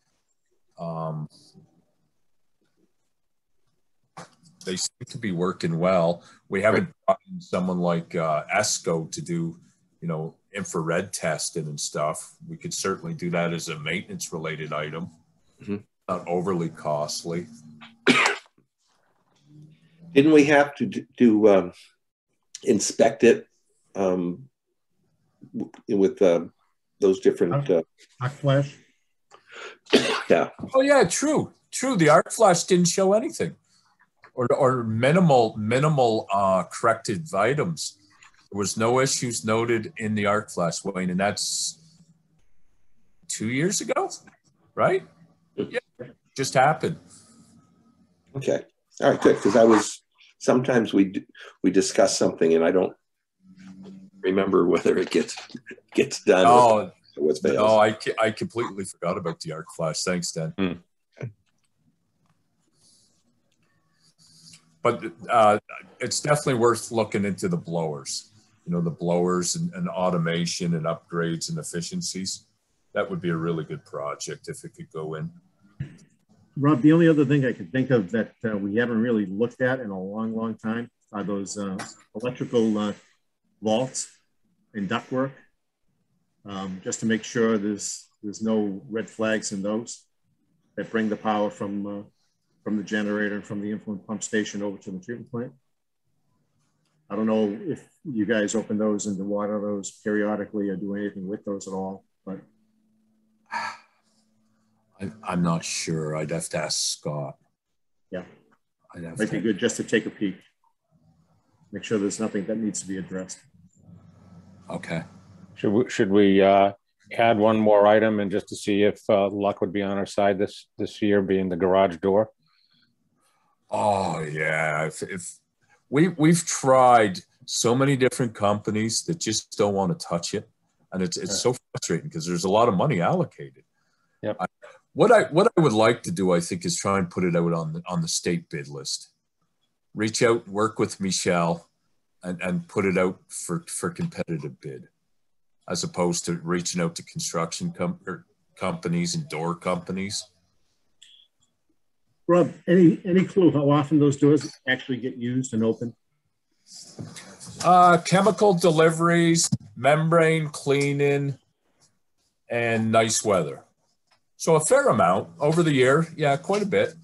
They seem to be working well. We haven't gotten someone like ESCO to do, infrared testing and stuff. We could certainly do that as a maintenance related item. Mm-hmm. Not overly costly. Didn't we have to do inspect it with those different arc flash? Yeah. Oh yeah, true. The arc flash didn't show anything, or minimal corrected items. There was no issues noted in the arc flash, Wayne, and that's 2 years ago, right? Yeah, just happened. Okay. All right, good. Because sometimes we discuss something and I don't remember whether it gets done. Oh, what's fails. No, I completely forgot about the arc flash. Thanks, Dan. Okay. But it's definitely worth looking into the blowers. The blowers and automation and upgrades and efficiencies. That would be a really good project if it could go in. Rob, the only other thing I can think of that we haven't really looked at in a long, long time are those electrical vaults and ductwork, just to make sure there's no red flags in those that bring the power from the generator and from the influent pump station over to the treatment plant. I don't know if you guys open those and water those periodically or do anything with those at all, but I'm not sure. I'd have to ask Scott. Yeah, might be good just to take a peek. Make sure there's nothing that needs to be addressed. Okay. Should we add one more item and just to see if luck would be on our side this year, being the garage door? Oh yeah, if we've tried so many different companies that just don't want to touch it, and it's so frustrating because there's a lot of money allocated. Yep. What I would like to do, I think, is try and put it out on the state bid list. Reach out, work with Michelle, and put it out for competitive bid, as opposed to reaching out to construction companies and door companies. Rob, any clue how often those doors actually get used and open? Chemical deliveries, membrane cleaning, and nice weather. So a fair amount over the year. Yeah, quite a bit.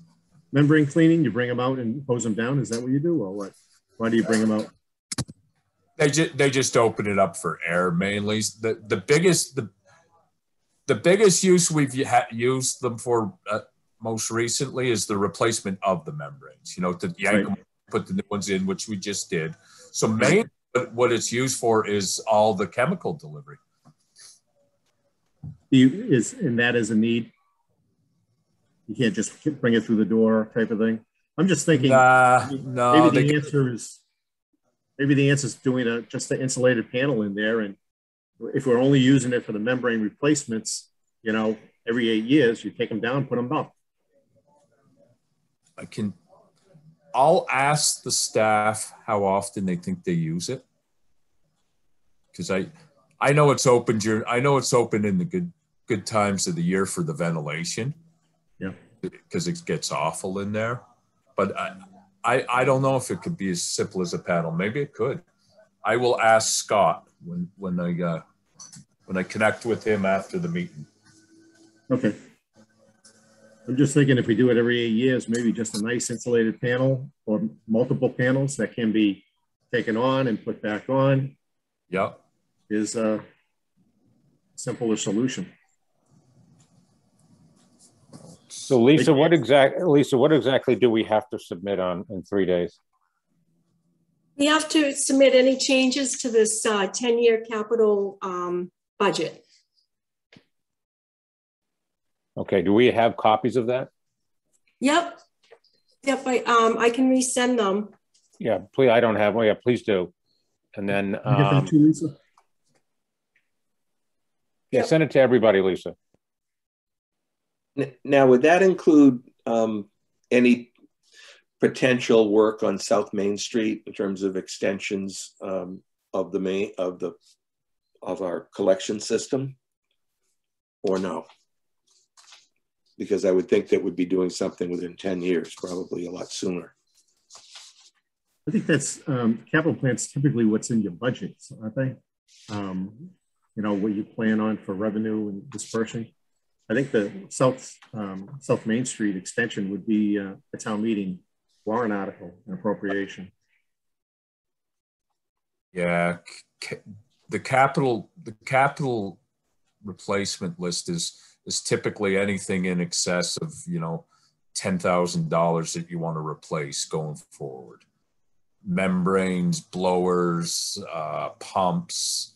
Membrane cleaning, you bring them out and hose them down. Is that what you do, or what? Why do you bring them out? They just open it up for air mainly. The biggest use we've used them for most recently is the replacement of the membranes. You know, to yank them, put the new ones in, which we just did. So mainly what it's used for is all the chemical delivery. And that is a need? You can't just bring it through the door type of thing? I'm just thinking no, maybe the answer is doing just an insulated panel in there. And if we're only using it for the membrane replacements, you know, every 8 years, you take them down, put them up. I'll ask the staff how often they think they use it. Because I know it's open in the good times of the year for the ventilation. Yeah. Because it gets awful in there. But I don't know if it could be as simple as a panel. Maybe it could. I will ask Scott when I connect with him after the meeting. Okay. I'm just thinking if we do it every 8 years, maybe just a nice insulated panel or multiple panels that can be taken on and put back on. Yep. Is a simpler solution. So Lisa, what exactly do we have to submit in 3 days? We have to submit any changes to this 10-year capital budget. Okay, do we have copies of that? Yep. I can resend them. Yeah, please. I don't have one. Yeah, please do. And then get that to Lisa? Yeah, send it to everybody, Lisa. Now, would that include any potential work on South Main Street in terms of extensions of our collection system, or no? Because I would think that we'd be doing something within 10 years, probably a lot sooner. I think that's capital plans typically what's in your budgets, aren't they? You know, what you plan on for revenue and dispersing. I think the South Main Street extension would be a town meeting warrant article and appropriation. Yeah, the capital replacement list is typically anything in excess of, you know, $10,000 that you want to replace going forward. Membranes, blowers, pumps,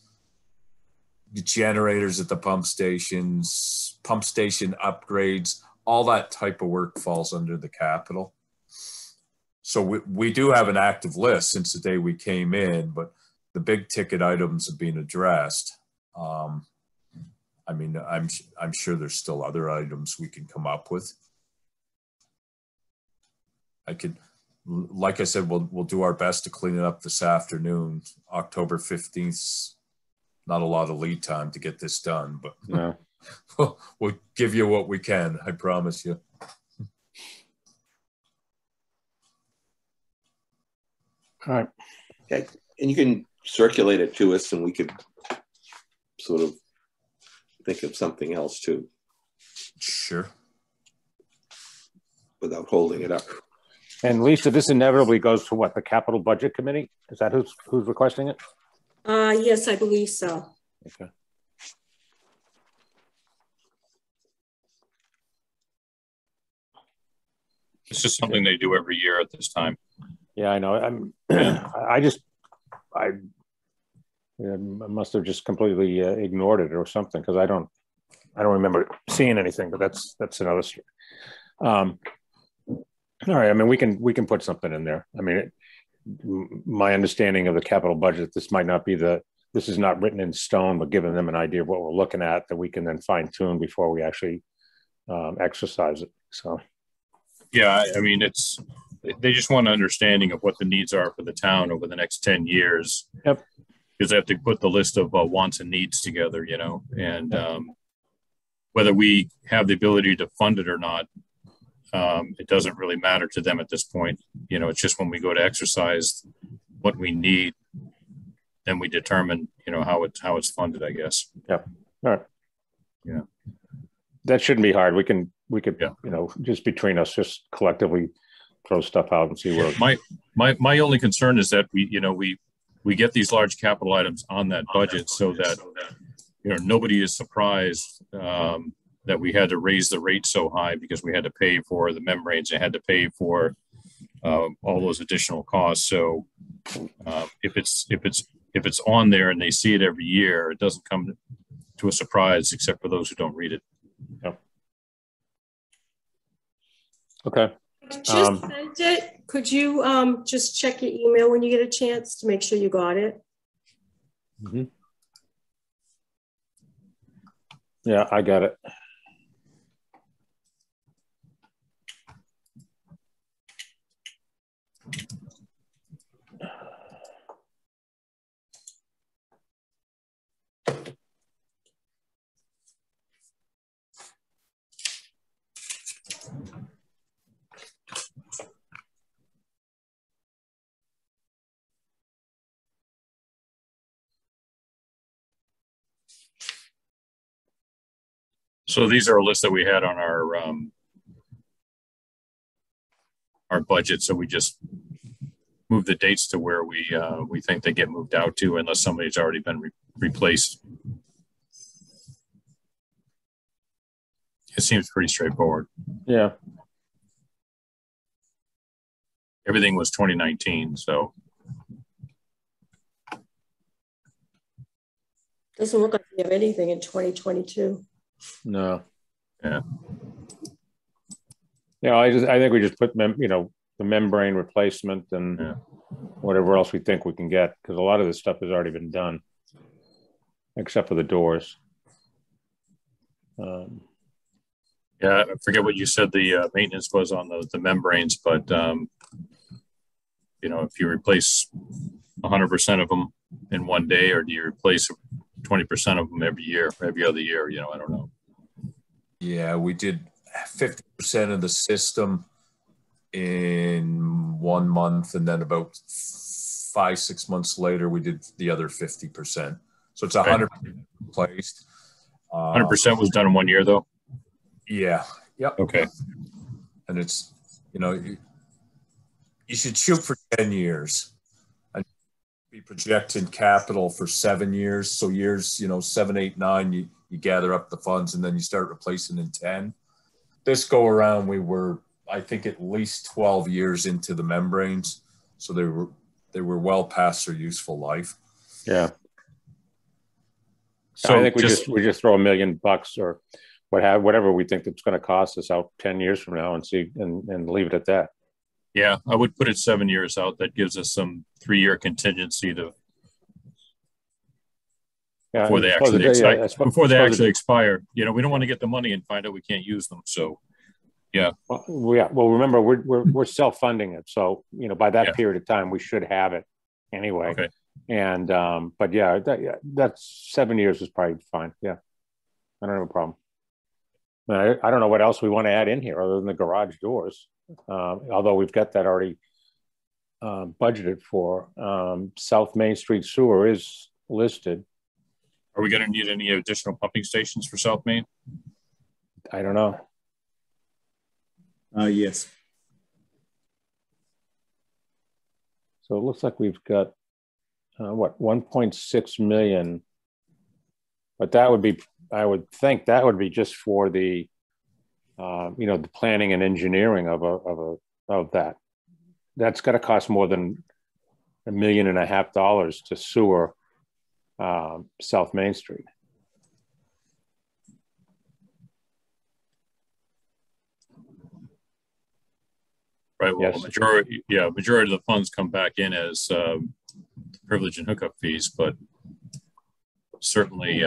generators at the pump stations, pump station upgrades, all that type of work falls under the capital. So we do have an active list since the day we came in, but the big ticket items have been addressed. I mean, I'm sure there's still other items we can come up with. Like I said, we'll do our best to clean it up this afternoon. October 15th, not a lot of lead time to get this done, but no. we'll give you what we can, I promise you. All right. Okay, and you can circulate it to us and we could sort of think of something else too, Sure. without holding it up. And Lisa, this inevitably goes to what, the capital budget committee? Is that who's requesting it? Yes, I believe so. Okay. It's just something they do every year at this time. Yeah, I know. I must have just completely ignored it or something, because I don't remember seeing anything. But that's another story. All right. I mean, we can put something in there. I mean, my understanding of the capital budget, this is not written in stone, but giving them an idea of what we're looking at that we can then fine tune before we actually exercise it. So. Yeah, I mean, they just want an understanding of what the needs are for the town over the next 10 years. Yep. Because they have to put the list of wants and needs together, and whether we have the ability to fund it or not, it doesn't really matter to them at this point. It's just when we go to exercise what we need, then we determine, how it's funded, I guess. Yep. All right. Yeah. That shouldn't be hard. We could, yeah. Just between us, just collectively throw stuff out and see where. My only concern is that we get these large capital items on that budget so that, nobody is surprised that we had to raise the rate so high because we had to pay for the membranes and had to pay for all those additional costs. So if it's on there and they see it every year, it doesn't come to a surprise except for those who don't read it. Yep. Okay. Just sent it. Could you just check your email when you get a chance to make sure you got it? Mm-hmm. Yeah, I got it. So these are a list that we had on our budget. So we just move the dates to where we think they get moved out to, unless somebody's already been replaced. It seems pretty straightforward. Yeah. Everything was 2019, so. Doesn't look like we have anything in 2022. No. Yeah. Yeah, I think we just put the membrane replacement and whatever else we think we can get, because a lot of this stuff has already been done, except for the doors. Yeah, I forget what you said the maintenance was on the membranes, but if you replace 100% of them in one day, or do you replace 20% of them every other year? I don't know. Yeah, we did 50% of the system in 1 month, and then about 5-6 months later, we did the other 50%. So it's 100% replaced. 100% was done in 1 year, though. Yeah. Yep. Okay. And it's you should shoot for 10 years. Be projecting capital for 7 years. So years, 7, 8, 9, you gather up the funds and then you start replacing in 10. This go around, we were, I think, at least 12 years into the membranes. So they were well past their useful life. Yeah. So I think we just throw $1 million or whatever we think it's going to cost us out 10 years from now and see and leave it at that. Yeah, I would put it 7 years out. That gives us some 3-year contingency before they actually expire. We don't want to get the money and find out we can't use them. So, yeah. Well, remember we're self-funding it, so by that period of time we should have it anyway. Okay. And but yeah, that's 7 years is probably fine. Yeah, I don't have a problem. I don't know what else we want to add in here other than the garage doors. Although we've got that already budgeted for. South Main Street sewer is listed. Are we going to need any additional pumping stations for South Main? I don't know. Yes. So it looks like we've got, what, 1.6 million, but that would be, I would think that would be just for the, you know, the planning and engineering of that. That's got to cost more than $1.5 million to sewer South Main Street. Right. Well, Yes. majority of the funds come back in as privilege and hookup fees, but certainly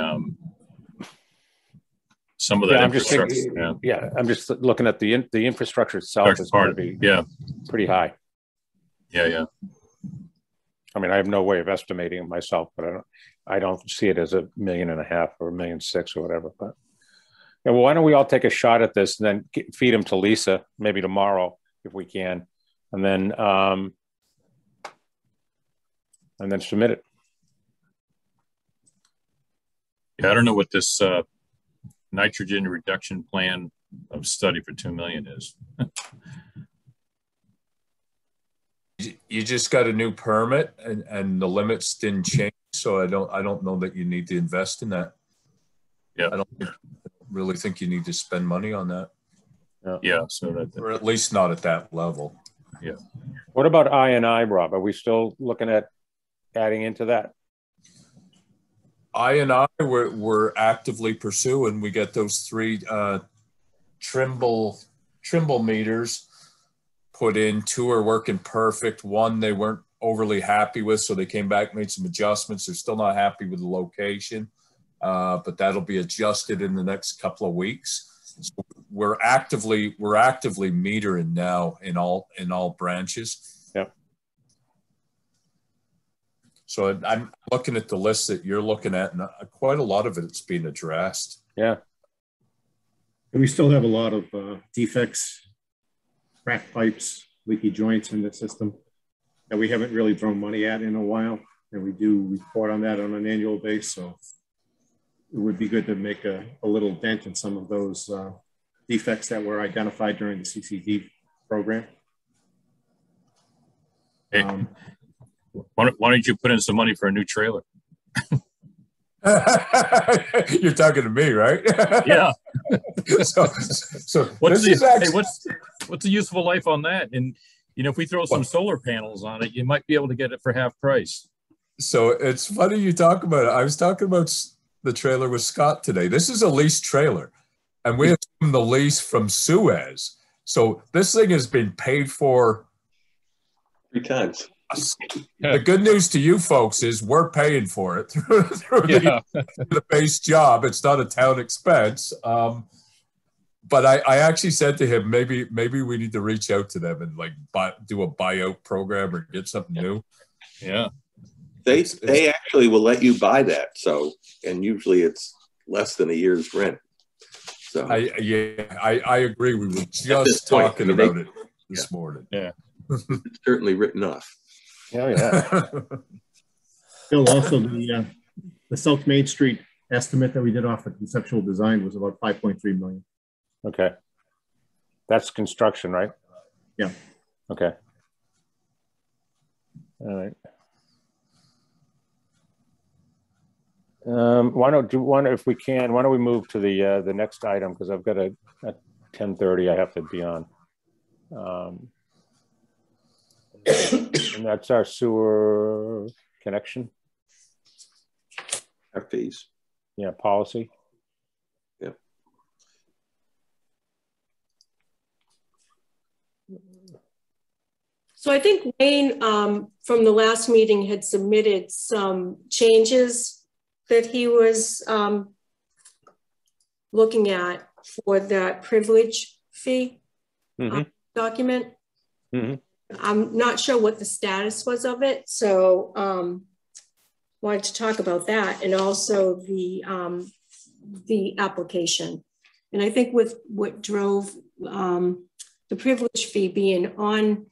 some of that infrastructure. I'm just looking at the infrastructure itself is going to be pretty high. Yeah. I mean, I have no way of estimating it myself, but I don't see it as $1.5 million or $1.6 million or whatever. But yeah, well, why don't we all take a shot at this and then feed them to Lisa maybe tomorrow if we can, and then submit it. Yeah, I don't know what this nitrogen reduction plan of study for $2 million is. You just got a new permit, and the limits didn't change, so I don't know that you need to invest in that. Yeah, I don't really think you need to spend money on that. Yeah, so that, or at least not at that level. Yeah. What about I&I, Rob? Are we still looking at adding into that? I&I we're actively pursuing. We get those 3 Trimble meters put in. 2 are working perfect. 1 they weren't overly happy with, so they came back, made some adjustments. They're still not happy with the location, but that'll be adjusted in the next couple of weeks. So we're actively metering now in all branches. Yep. So I'm looking at the list that you're looking at, and quite a lot of it's being addressed. Yeah. And we still have a lot of defects, cracked pipes, leaky joints in the system that we haven't really thrown money at in a while. And we do report on that on an annual basis. So it would be good to make a little dent in some of those defects that were identified during the CCD program. Hey, why don't you put in some money for a new trailer? You're talking to me, right? Yeah. so what's the useful life on that? And you know, if we throw some solar panels on it, you might be able to get it for half price. So it's funny you talk about it. I was talking about the trailer with Scott today. This is a leased trailer, and we have the lease from Suez. So this thing has been paid for 3 times. The good news to you folks is we're paying for it through the base job. It's not a town expense. But I actually said to him, maybe we need to reach out to them and like do a buyout program or get something new. Yeah. They actually will let you buy that. So, and usually it's less than a year's rent. So I agree. We were just talking about it this morning. Yeah. It's certainly written off. Oh yeah. Still, also the South Main Street estimate that we did off the conceptual design was about 5.3 million. Okay. That's construction, right? Yeah. Okay. All right. Why don't we move to the next item, because I've got at 10:30 I have to be on. And that's our sewer connection. Our fees. Yeah, policy. Yep. So I think Wayne from the last meeting had submitted some changes that he was looking at for that privilege fee document. Mm-hmm. I'm not sure what the status was of it, so wanted to talk about that, and also the application. And I think with what drove the privilege fee being on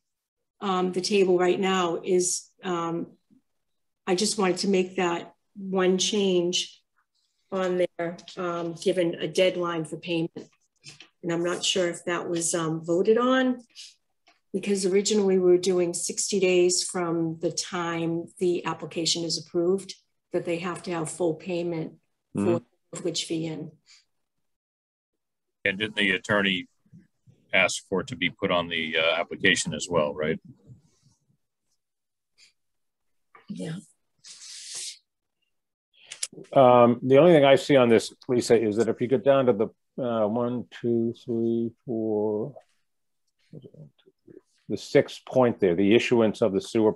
the table right now is I just wanted to make that one change on there, given a deadline for payment. And I'm not sure if that was voted on, because originally we were doing 60 days from the time the application is approved, that they have to have full payment for the mortgage fee in. And didn't the attorney ask for it to be put on the application as well, right? Yeah. The only thing I see on this, Lisa, is that if you get down to the 1, 2, 3, 4, the 6th point there, the issuance of the sewer,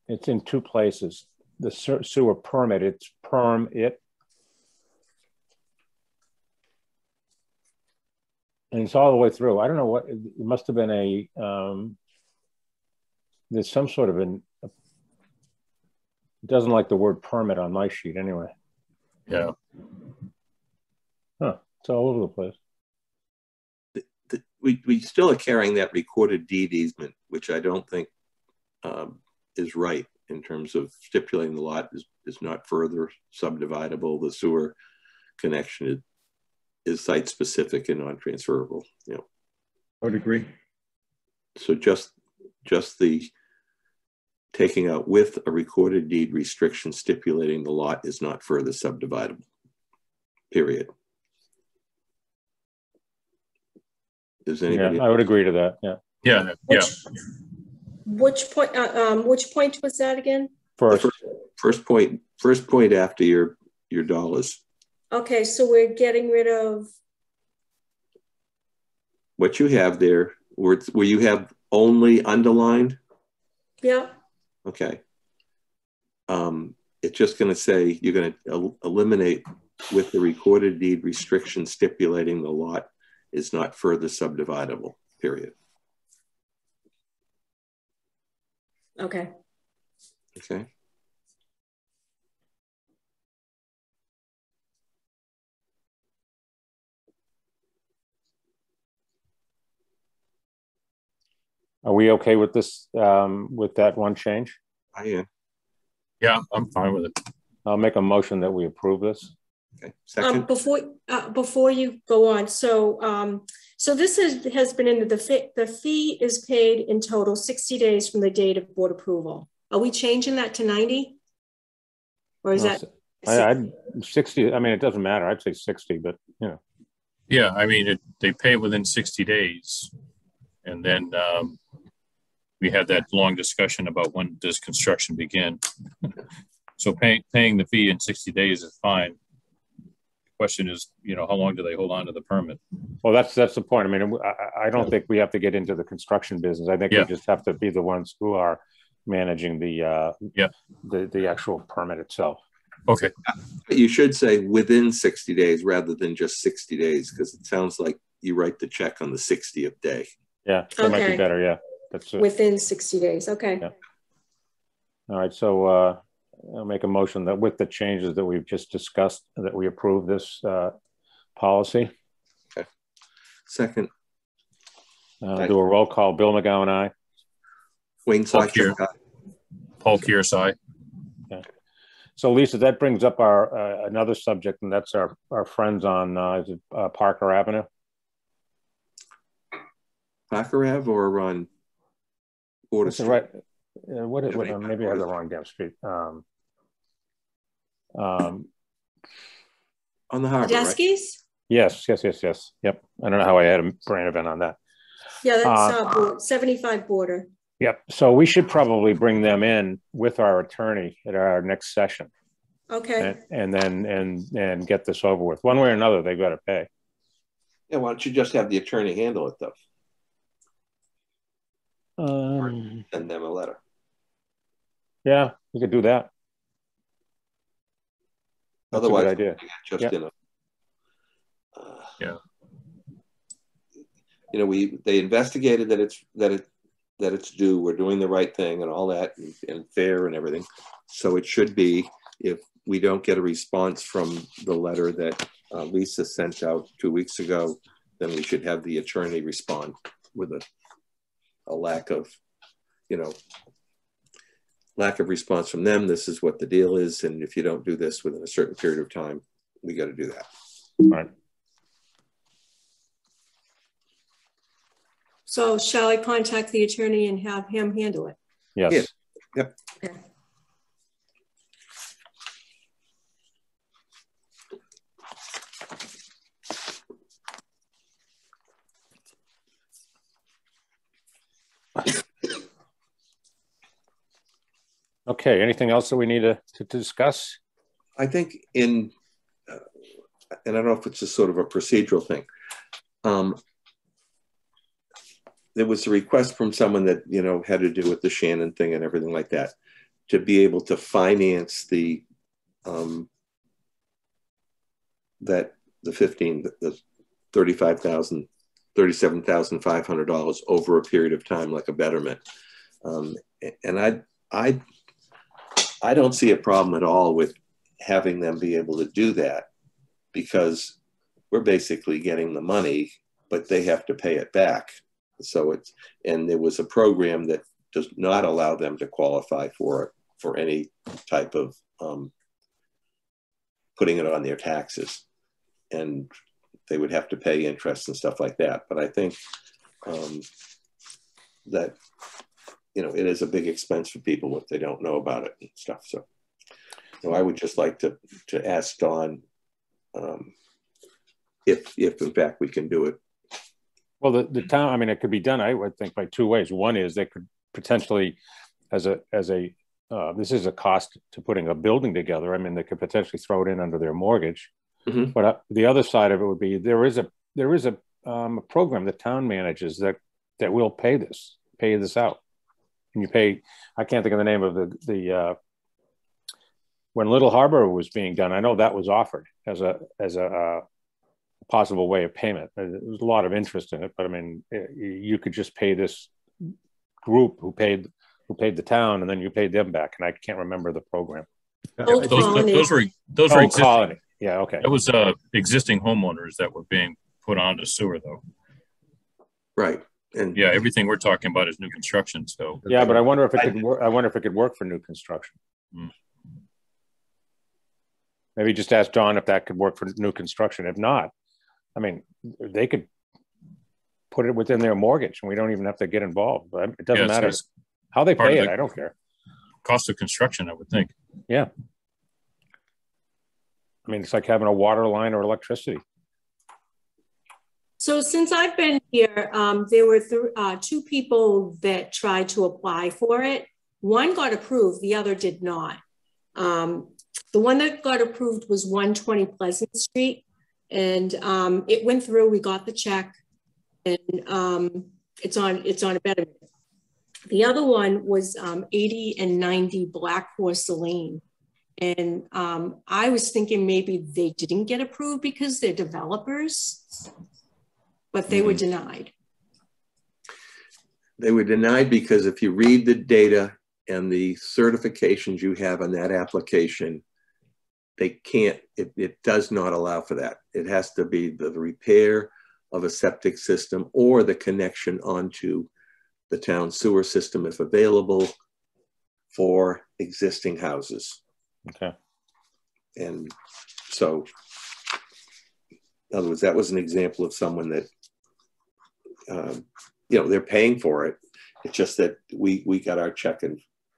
it's in 2 places. The sewer permit, it's perm it. And it's all the way through. I don't know what, it must have been a, there's some sort of an, it doesn't like the word permit on my sheet anyway. Yeah. Huh, it's all over the place. We still are carrying that recorded deed easement, which I don't think is right in terms of stipulating the lot is not further subdividable. The sewer connection is site specific and non-transferable. You know, I would agree. So just the taking out with a recorded deed restriction stipulating the lot is not further subdividable. Period. Does anybody? Yeah, I would agree to that. Yeah. Yeah. Yeah. Which point was that again? First point after your dollars. Okay, so we're getting rid of what you have there, where you have only underlined. Yeah. Okay. It's just going to say you're going to eliminate with the recorded deed restriction stipulating the lot is not further subdividable. Period. Okay. Okay. Are we okay with this, with that one change? I am. Yeah, I'm fine with it. I'll make a motion that we approve this. Okay. Second. Before you go on, so this has been in the fee is paid in total 60 days from the date of board approval. Are we changing that to 90? Or is that? I'd 60. I mean, it doesn't matter. I'd say 60, but you know. Yeah, I mean, they pay within 60 days. And then we had that long discussion about when does construction begin. So paying the fee in 60 days is fine. The question is, you know, how long do they hold on to the permit? Well, that's the point. I mean, I don't think we have to get into the construction business. I think we just have to be the ones who are managing the actual permit itself. Okay. You should say within 60 days rather than just 60 days, because it sounds like you write the check on the 60th day. Yeah, that might be better. Yeah, that's it. Within 60 days. Okay. Yeah. All right. So I'll make a motion that with the changes that we've just discussed, that we approve this policy. Okay. Second. Do a roll call. Bill McGowan, aye. Wayne Sawchuk, aye. Paul Kearse, aye. Okay. So Lisa, that brings up our another subject, and that's our friends on is it Parker Avenue? Parker Ave or on Border Street? Right. Maybe I have the wrong damn street. On the harbor, Deskies? right? Yes. Yep. I don't know how I had a brain event on that. Yeah, that's 75 border. Yep. So we should probably bring them in with our attorney at our next session. Okay. And then get this over with. One way or another, they've got to pay. Yeah, why don't you just have the attorney handle it though? Send them a letter. Yeah, we could do that. That's Otherwise, a good idea. Just yep. in a yeah. You know, they investigated that it's due. We're doing the right thing and all that, and fair and everything. So it should be, if we don't get a response from the letter that Lisa sent out 2 weeks ago, then we should have the attorney respond with a lack of, you know, lack of response from them. This is what the deal is. And if you don't do this within a certain period of time, we got to do that. All right. So shall I contact the attorney and have him handle it? Yes. Yeah. Yep. Okay. Okay. Anything else that we need to discuss? I think and I don't know if it's a sort of a procedural thing. There was a request from someone that, you know, had to do with the Shannon thing and everything like that, to be able to finance the $37,500 over a period of time, like a betterment. And I don't see a problem at all with having them be able to do that, because we're basically getting the money, but they have to pay it back. So and there was a program that does not allow them to qualify for any type of putting it on their taxes, and they would have to pay interest and stuff like that. But I think that, you know, it is a big expense for people if they don't know about it and stuff. So I would just like to ask Dawn if in fact we can do it. Well, the town, I mean, it could be done, I would think, by two ways. One is they could potentially, this is a cost to putting a building together. I mean, they could potentially throw it in under their mortgage. Mm-hmm. But the other side of it would be there is a program the town manages that will pay this out. And you pay, I can't think of the name of the when Little Harbor was being done, I know that was offered as a possible way of payment. There was a lot of interest in it, but I mean, you could just pay this group who paid the town, and then you paid them back. And I can't remember the program. Those were existing. Colony. Yeah, okay. It was existing homeowners that were being put onto sewer, though. Right. And yeah, everything we're talking about is new construction. So yeah, but I wonder if it could work. I wonder if it could work for new construction. Maybe just ask John if that could work for new construction. If not, I mean, they could put it within their mortgage, and we don't even have to get involved. But it doesn't matter how they pay it. I don't care. Cost of construction, I would think. Yeah. I mean, it's like having a water line or electricity. So since I've been here, there were two people that tried to apply for it. One got approved, the other did not. The one that got approved was 120 Pleasant Street, and it went through. We got the check, and it's on a betterment. The other one was 80 and 90 Black Horse Lane. And I was thinking maybe they didn't get approved because they're developers, but they were denied. They were denied because if you read the data and the certifications you have on that application, they can't, it does not allow for that. It has to be the repair of a septic system or the connection onto the town sewer system if available for existing houses. Okay. And so, in other words, that was an example of someone that, you know, they're paying for it. It's just that we got our check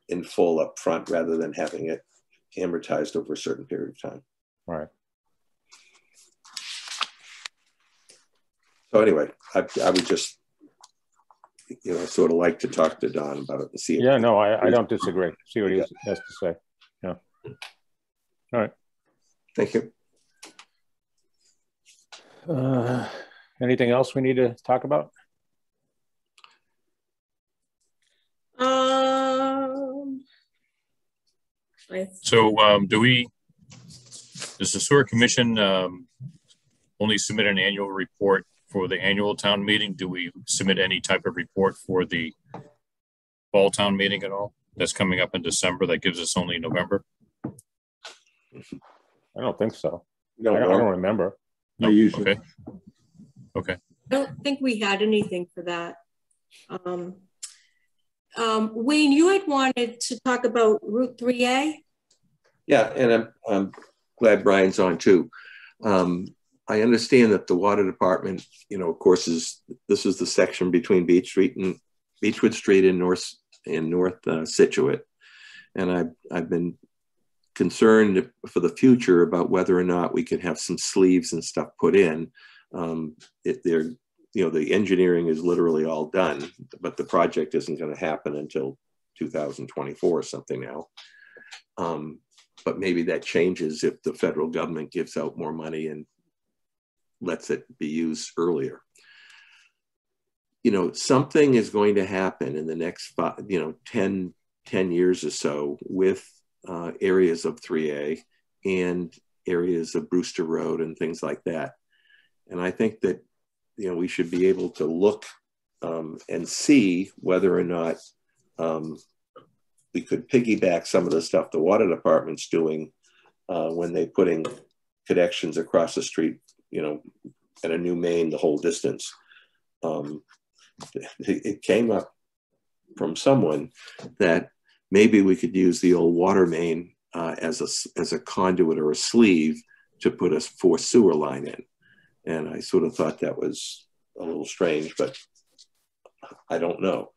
in full up front rather than having it amortized over a certain period of time. All right. So anyway, I would just, you know, sort of like to talk to Don about it and see. Yeah, no, I don't disagree. See what he has to say. Yeah. All right. Thank you. Anything else we need to talk about? So does the sewer commission only submit an annual report for the annual town meeting? Do we submit any type of report for the fall town meeting at all? That's coming up in December. That gives us only November. I don't think so. No, I don't remember. No, usually. Okay. I don't think we had anything for that. Wayne, you had wanted to talk about Route 3A. Yeah, and I'm glad Brian's on too. I understand that the water department, you know, of course, this is the section between Beechwood Street and North Situate, and I've been concerned for the future about whether or not we can have some sleeves and stuff put in. You know, the engineering is literally all done, but the project isn't going to happen until 2024 or something now. But maybe that changes if the federal government gives out more money and lets it be used earlier. You know, something is going to happen in the next 10 years or so with areas of 3A and areas of Brewster Road and things like that. And I think that, you know, we should be able to look and see whether or not we could piggyback some of the stuff the water department's doing when they putting connections across the street, you know, and a new main the whole distance. It came up from someone that maybe we could use the old water main as a conduit or a sleeve to put a forced sewer line in. And I sort of thought that was a little strange, but I don't know.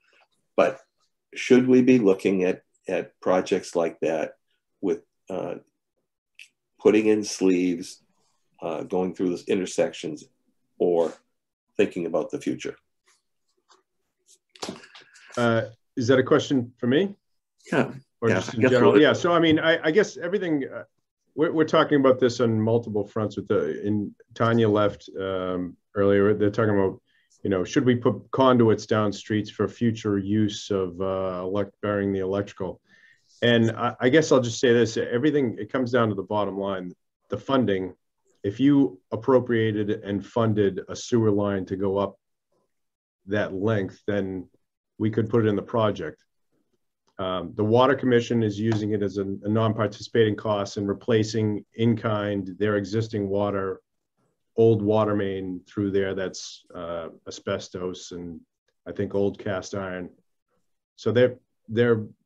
But should we be looking at projects like that with putting in sleeves, going through those intersections, or thinking about the future? Is that a question for me? Yeah. Or just in general? So. Yeah. So, I mean, I guess everything, we're talking about this on multiple fronts with Tanya left earlier. They're talking about, you know, should we put conduits down streets for future use of burying the electrical? And I guess I'll just say this, everything, it comes down to the bottom line, the funding. If you appropriated and funded a sewer line to go up that length, then we could put it in the project. The Water Commission is using it as a non-participating cost and replacing in kind their existing old water main through there that's asbestos and I think old cast iron. So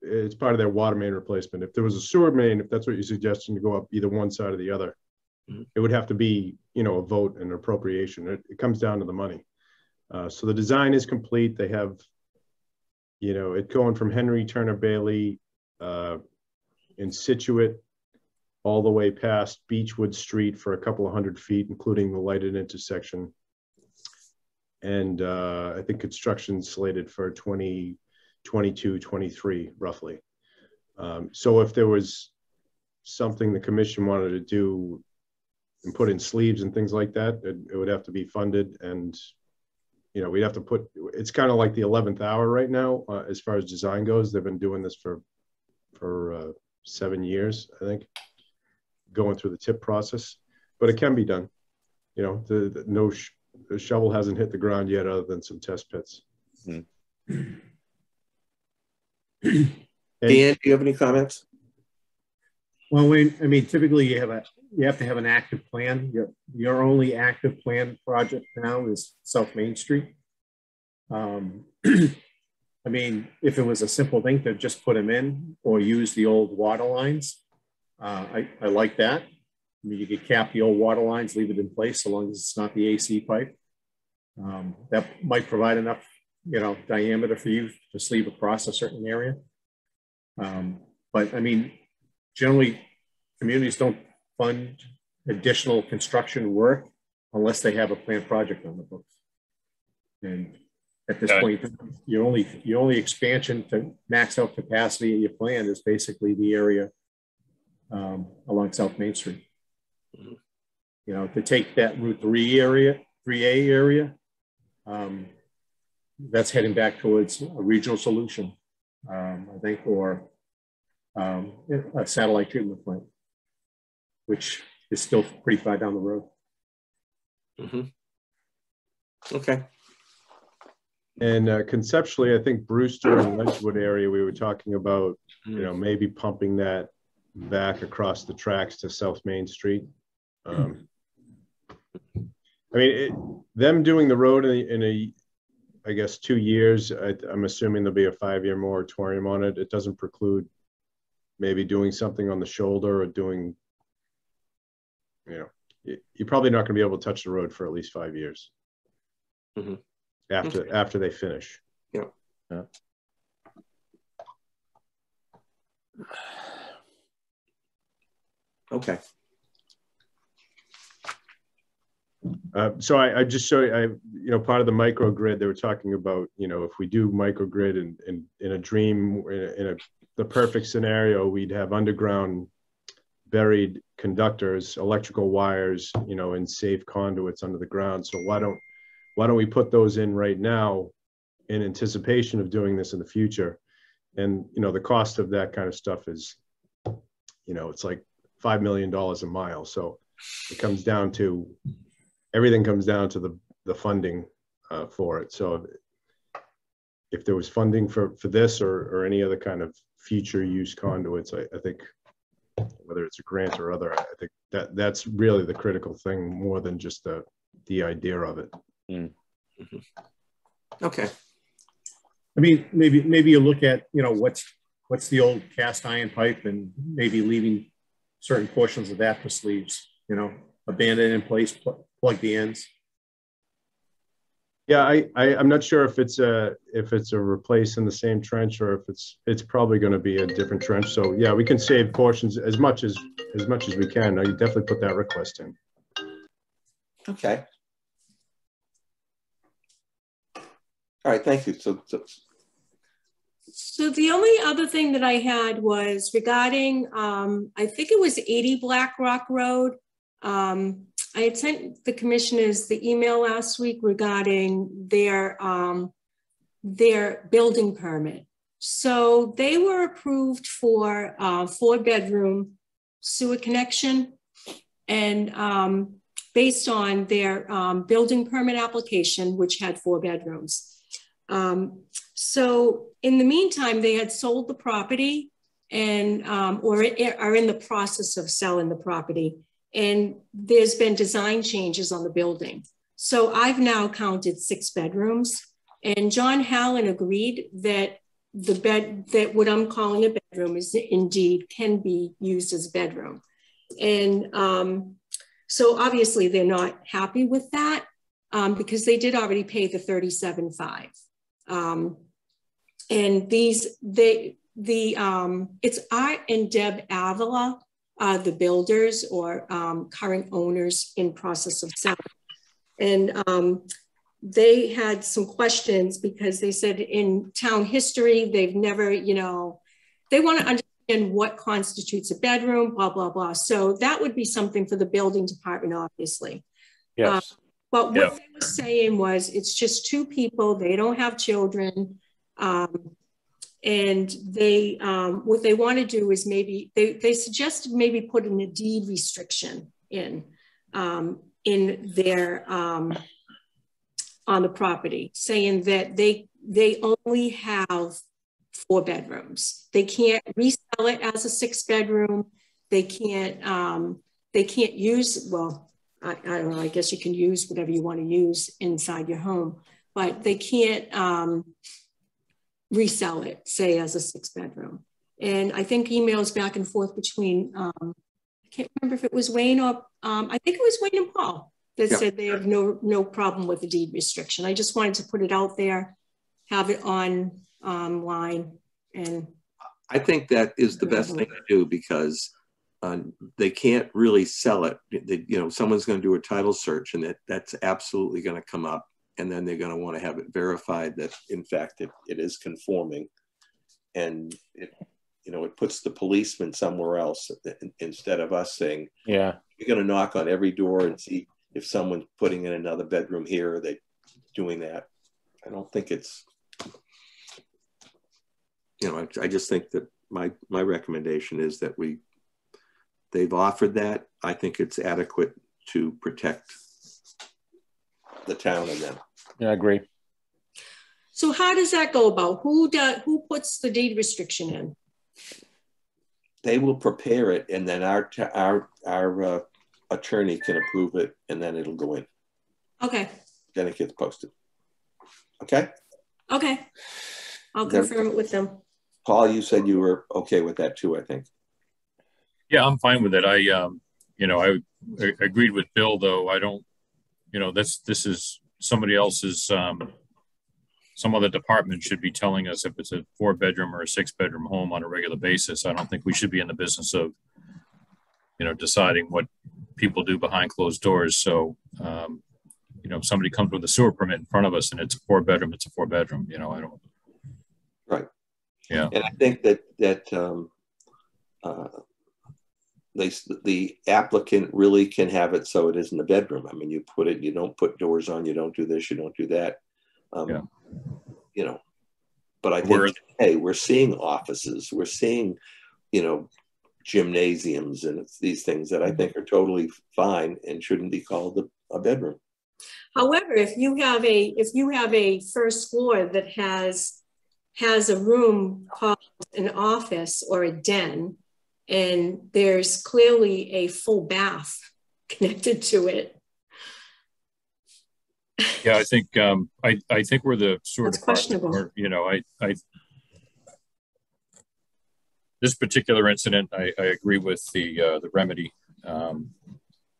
it's part of their water main replacement. If there was a sewer main, if that's what you're suggesting, to go up either one side or the other, it would have to be, you know, a vote and appropriation. It comes down to the money. So the design is complete. They have, you know, it going from Henry Turner Bailey in Situate all the way past Beechwood Street for a couple of 100 feet, including the lighted intersection. And I think construction's slated for 2022, 23, roughly. So if there was something the commission wanted to do and put in sleeves and things like that, it would have to be funded. And, you know, we'd have to put, it's kind of like the 11th hour right now, as far as design goes. They've been doing this for 7 years, I think, going through the tip process, but it can be done. You know, the shovel hasn't hit the ground yet other than some test pits. Dan, do you have any comments? Well, I mean, typically you have to have an active plan. Your only active plan project now is South Main Street. I mean, if it was a simple thing to just put them in or use the old water lines, I like that. I mean, you could cap the old water lines, leave it in place so long as it's not the AC pipe. That might provide enough, you know, diameter for you to sleeve across a certain area. But I mean, generally, communities don't fund additional construction work unless they have a planned project on the books. And at this point, your only expansion to max out capacity in your plan is basically the area along South Main Street. You know, to take that Route 3A area, that's heading back towards a regional solution, I think, or a satellite treatment plant, which is still pretty far down the road. Okay. And conceptually, I think Brewster and Wedgwood area, we were talking about, you know, maybe pumping that back across the tracks to South Main Street. I mean, them doing the road in I guess, 2 years. I'm assuming there'll be a 5-year moratorium on it. It doesn't preclude maybe doing something on the shoulder or doing, you know, you're probably not going to be able to touch the road for at least 5 years after they finish. Yeah. Yeah. Okay. So I just show you, you know, part of the microgrid, they were talking about, you know, if we do microgrid and in a dream, the perfect scenario, we'd have underground buried conductors, electrical wires, you know, and safe conduits under the ground. So why don't we put those in right now in anticipation of doing this in the future? And, you know, the cost of that kind of stuff is, you know, it's like $5 million a mile. So it comes down to, everything comes down to the funding for it. So if there was funding for this or any other kind of future use conduits, I think whether it's a grant or other, I think that's really the critical thing more than just the idea of it. Okay. I mean, maybe you look at, you know, what's the old cast iron pipe and maybe leaving certain portions of that for sleeves, you know, abandon in place, plug the ends. Yeah, I'm not sure if it's a replace in the same trench or if it's probably going to be a different trench. So yeah, we can save portions as much as we can. You definitely put that request in. Okay. All right, thank you. So the only other thing that I had was regarding, I think it was 80 Black Rock Road. I had sent the commissioners the email last week regarding their building permit. So they were approved for a 4-bedroom sewer connection, and based on their building permit application, which had 4 bedrooms. So in the meantime, they had sold the property and or are in the process of selling the property. And there's been design changes on the building. So I've now counted 6 bedrooms, and John Hallen agreed that that what I'm calling a bedroom is indeed can be used as a bedroom. And so obviously they're not happy with that because they did already pay the $37,500. And it's Art and Deb Avila, the builders or current owners in process of selling. And they had some questions because they said in town history, they've never, you know, they want to understand what constitutes a bedroom, blah, blah, blah. So that would be something for the building department, obviously. Yes. But what they were saying was it's just 2 people, they don't have children. And they, what they want to do is maybe, they suggested maybe putting a deed restriction in their, on the property, saying that they only have 4 bedrooms. They can't resell it as a 6-bedroom. They can't use, well, I don't know, I guess you can use whatever you want to use inside your home, but they can't, resell it, say, as a 6-bedroom. And I think emails back and forth between, I can't remember if it was Wayne or, I think it was Wayne and Paul that said they have no problem with the deed restriction. I just wanted to put it out there, have it online. And I think that is the best thing to do because they can't really sell it. You know, someone's going to do a title search and that's absolutely going to come up. And then they're going to want to have it verified that, in fact, it is conforming. And, it puts the policeman somewhere else instead of us saying, yeah, we're going to knock on every door and see if someone's putting in another bedroom here, are they doing that? I don't think it's, I just think that my recommendation is that they've offered that. I think it's adequate to protect the town and them. Yeah, I agree. So how does that go about? Who puts the deed restriction in? They will prepare it, and then our attorney can approve it, and then it'll go in. Okay. Then it gets posted. Okay. Okay. I'll confirm it with them. Paul, you said you were okay with that too, I think. Yeah, I'm fine with it. I agreed with Bill, though. I don't, this is somebody else's, some other department should be telling us if it's a 4-bedroom or a 6-bedroom home on a regular basis. I don't think we should be in the business of, deciding what people do behind closed doors. So, if somebody comes with a sewer permit in front of us and it's a 4-bedroom, it's a 4-bedroom, I don't. Right. Yeah. And I think that the applicant really can have it so it isn't a bedroom. I mean, you don't put doors on, you don't do this, you don't do that. But I think, hey, we're seeing offices, we're seeing, gymnasiums and these things that I think are totally fine and shouldn't be called a bedroom. However, if you have a first floor that has a room called an office or a den, and there's clearly a full bath connected to it. Yeah, I think we're the sort That's of questionable. where, this particular incident, I agree with the remedy,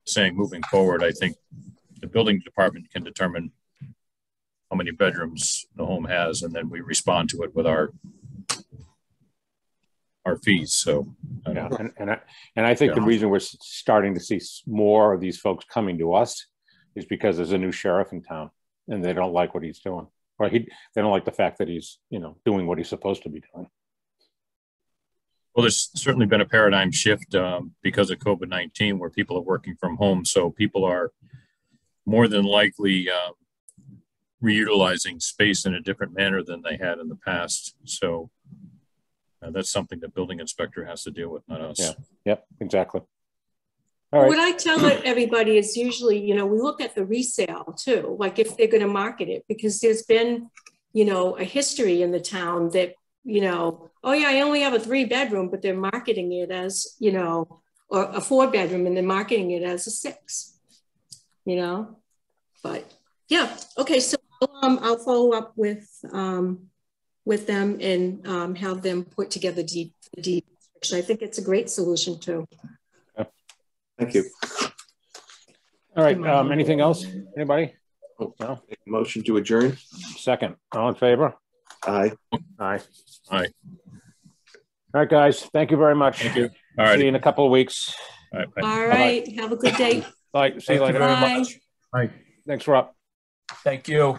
saying moving forward, I think the building department can determine how many bedrooms the home has, and then we respond to it with our fees. So yeah, and I think the reason we're starting to see more of these folks coming to us is because there's a new sheriff in town, and they don't like what he's doing, or they don't like the fact that he's doing what he's supposed to be doing. Well, there's certainly been a paradigm shift because of COVID-19, where people are working from home. So people are more than likely reutilizing space in a different manner than they had in the past. So that's something the building inspector has to deal with, not us. Yeah. Yep. Exactly. All right. What I tell everybody is usually, we look at the resale too, like if they're going to market it, because there's been, a history in the town that, oh yeah, I only have a 3-bedroom, but they're marketing it as, or a 4-bedroom, and they're marketing it as a 6, but yeah. Okay. So I'll follow up with them and have them put together the deed. I think it's a great solution too. Thank you. All right. Anything else? Anybody? No. Motion to adjourn. Second. All in favor? Aye. Aye. Aye. All right, guys. Thank you very much. Thank you. All right. See you in a couple of weeks. All right. All right. Have a good day. Bye. See you later. Very much. Bye. Thanks, Rob. Thank you.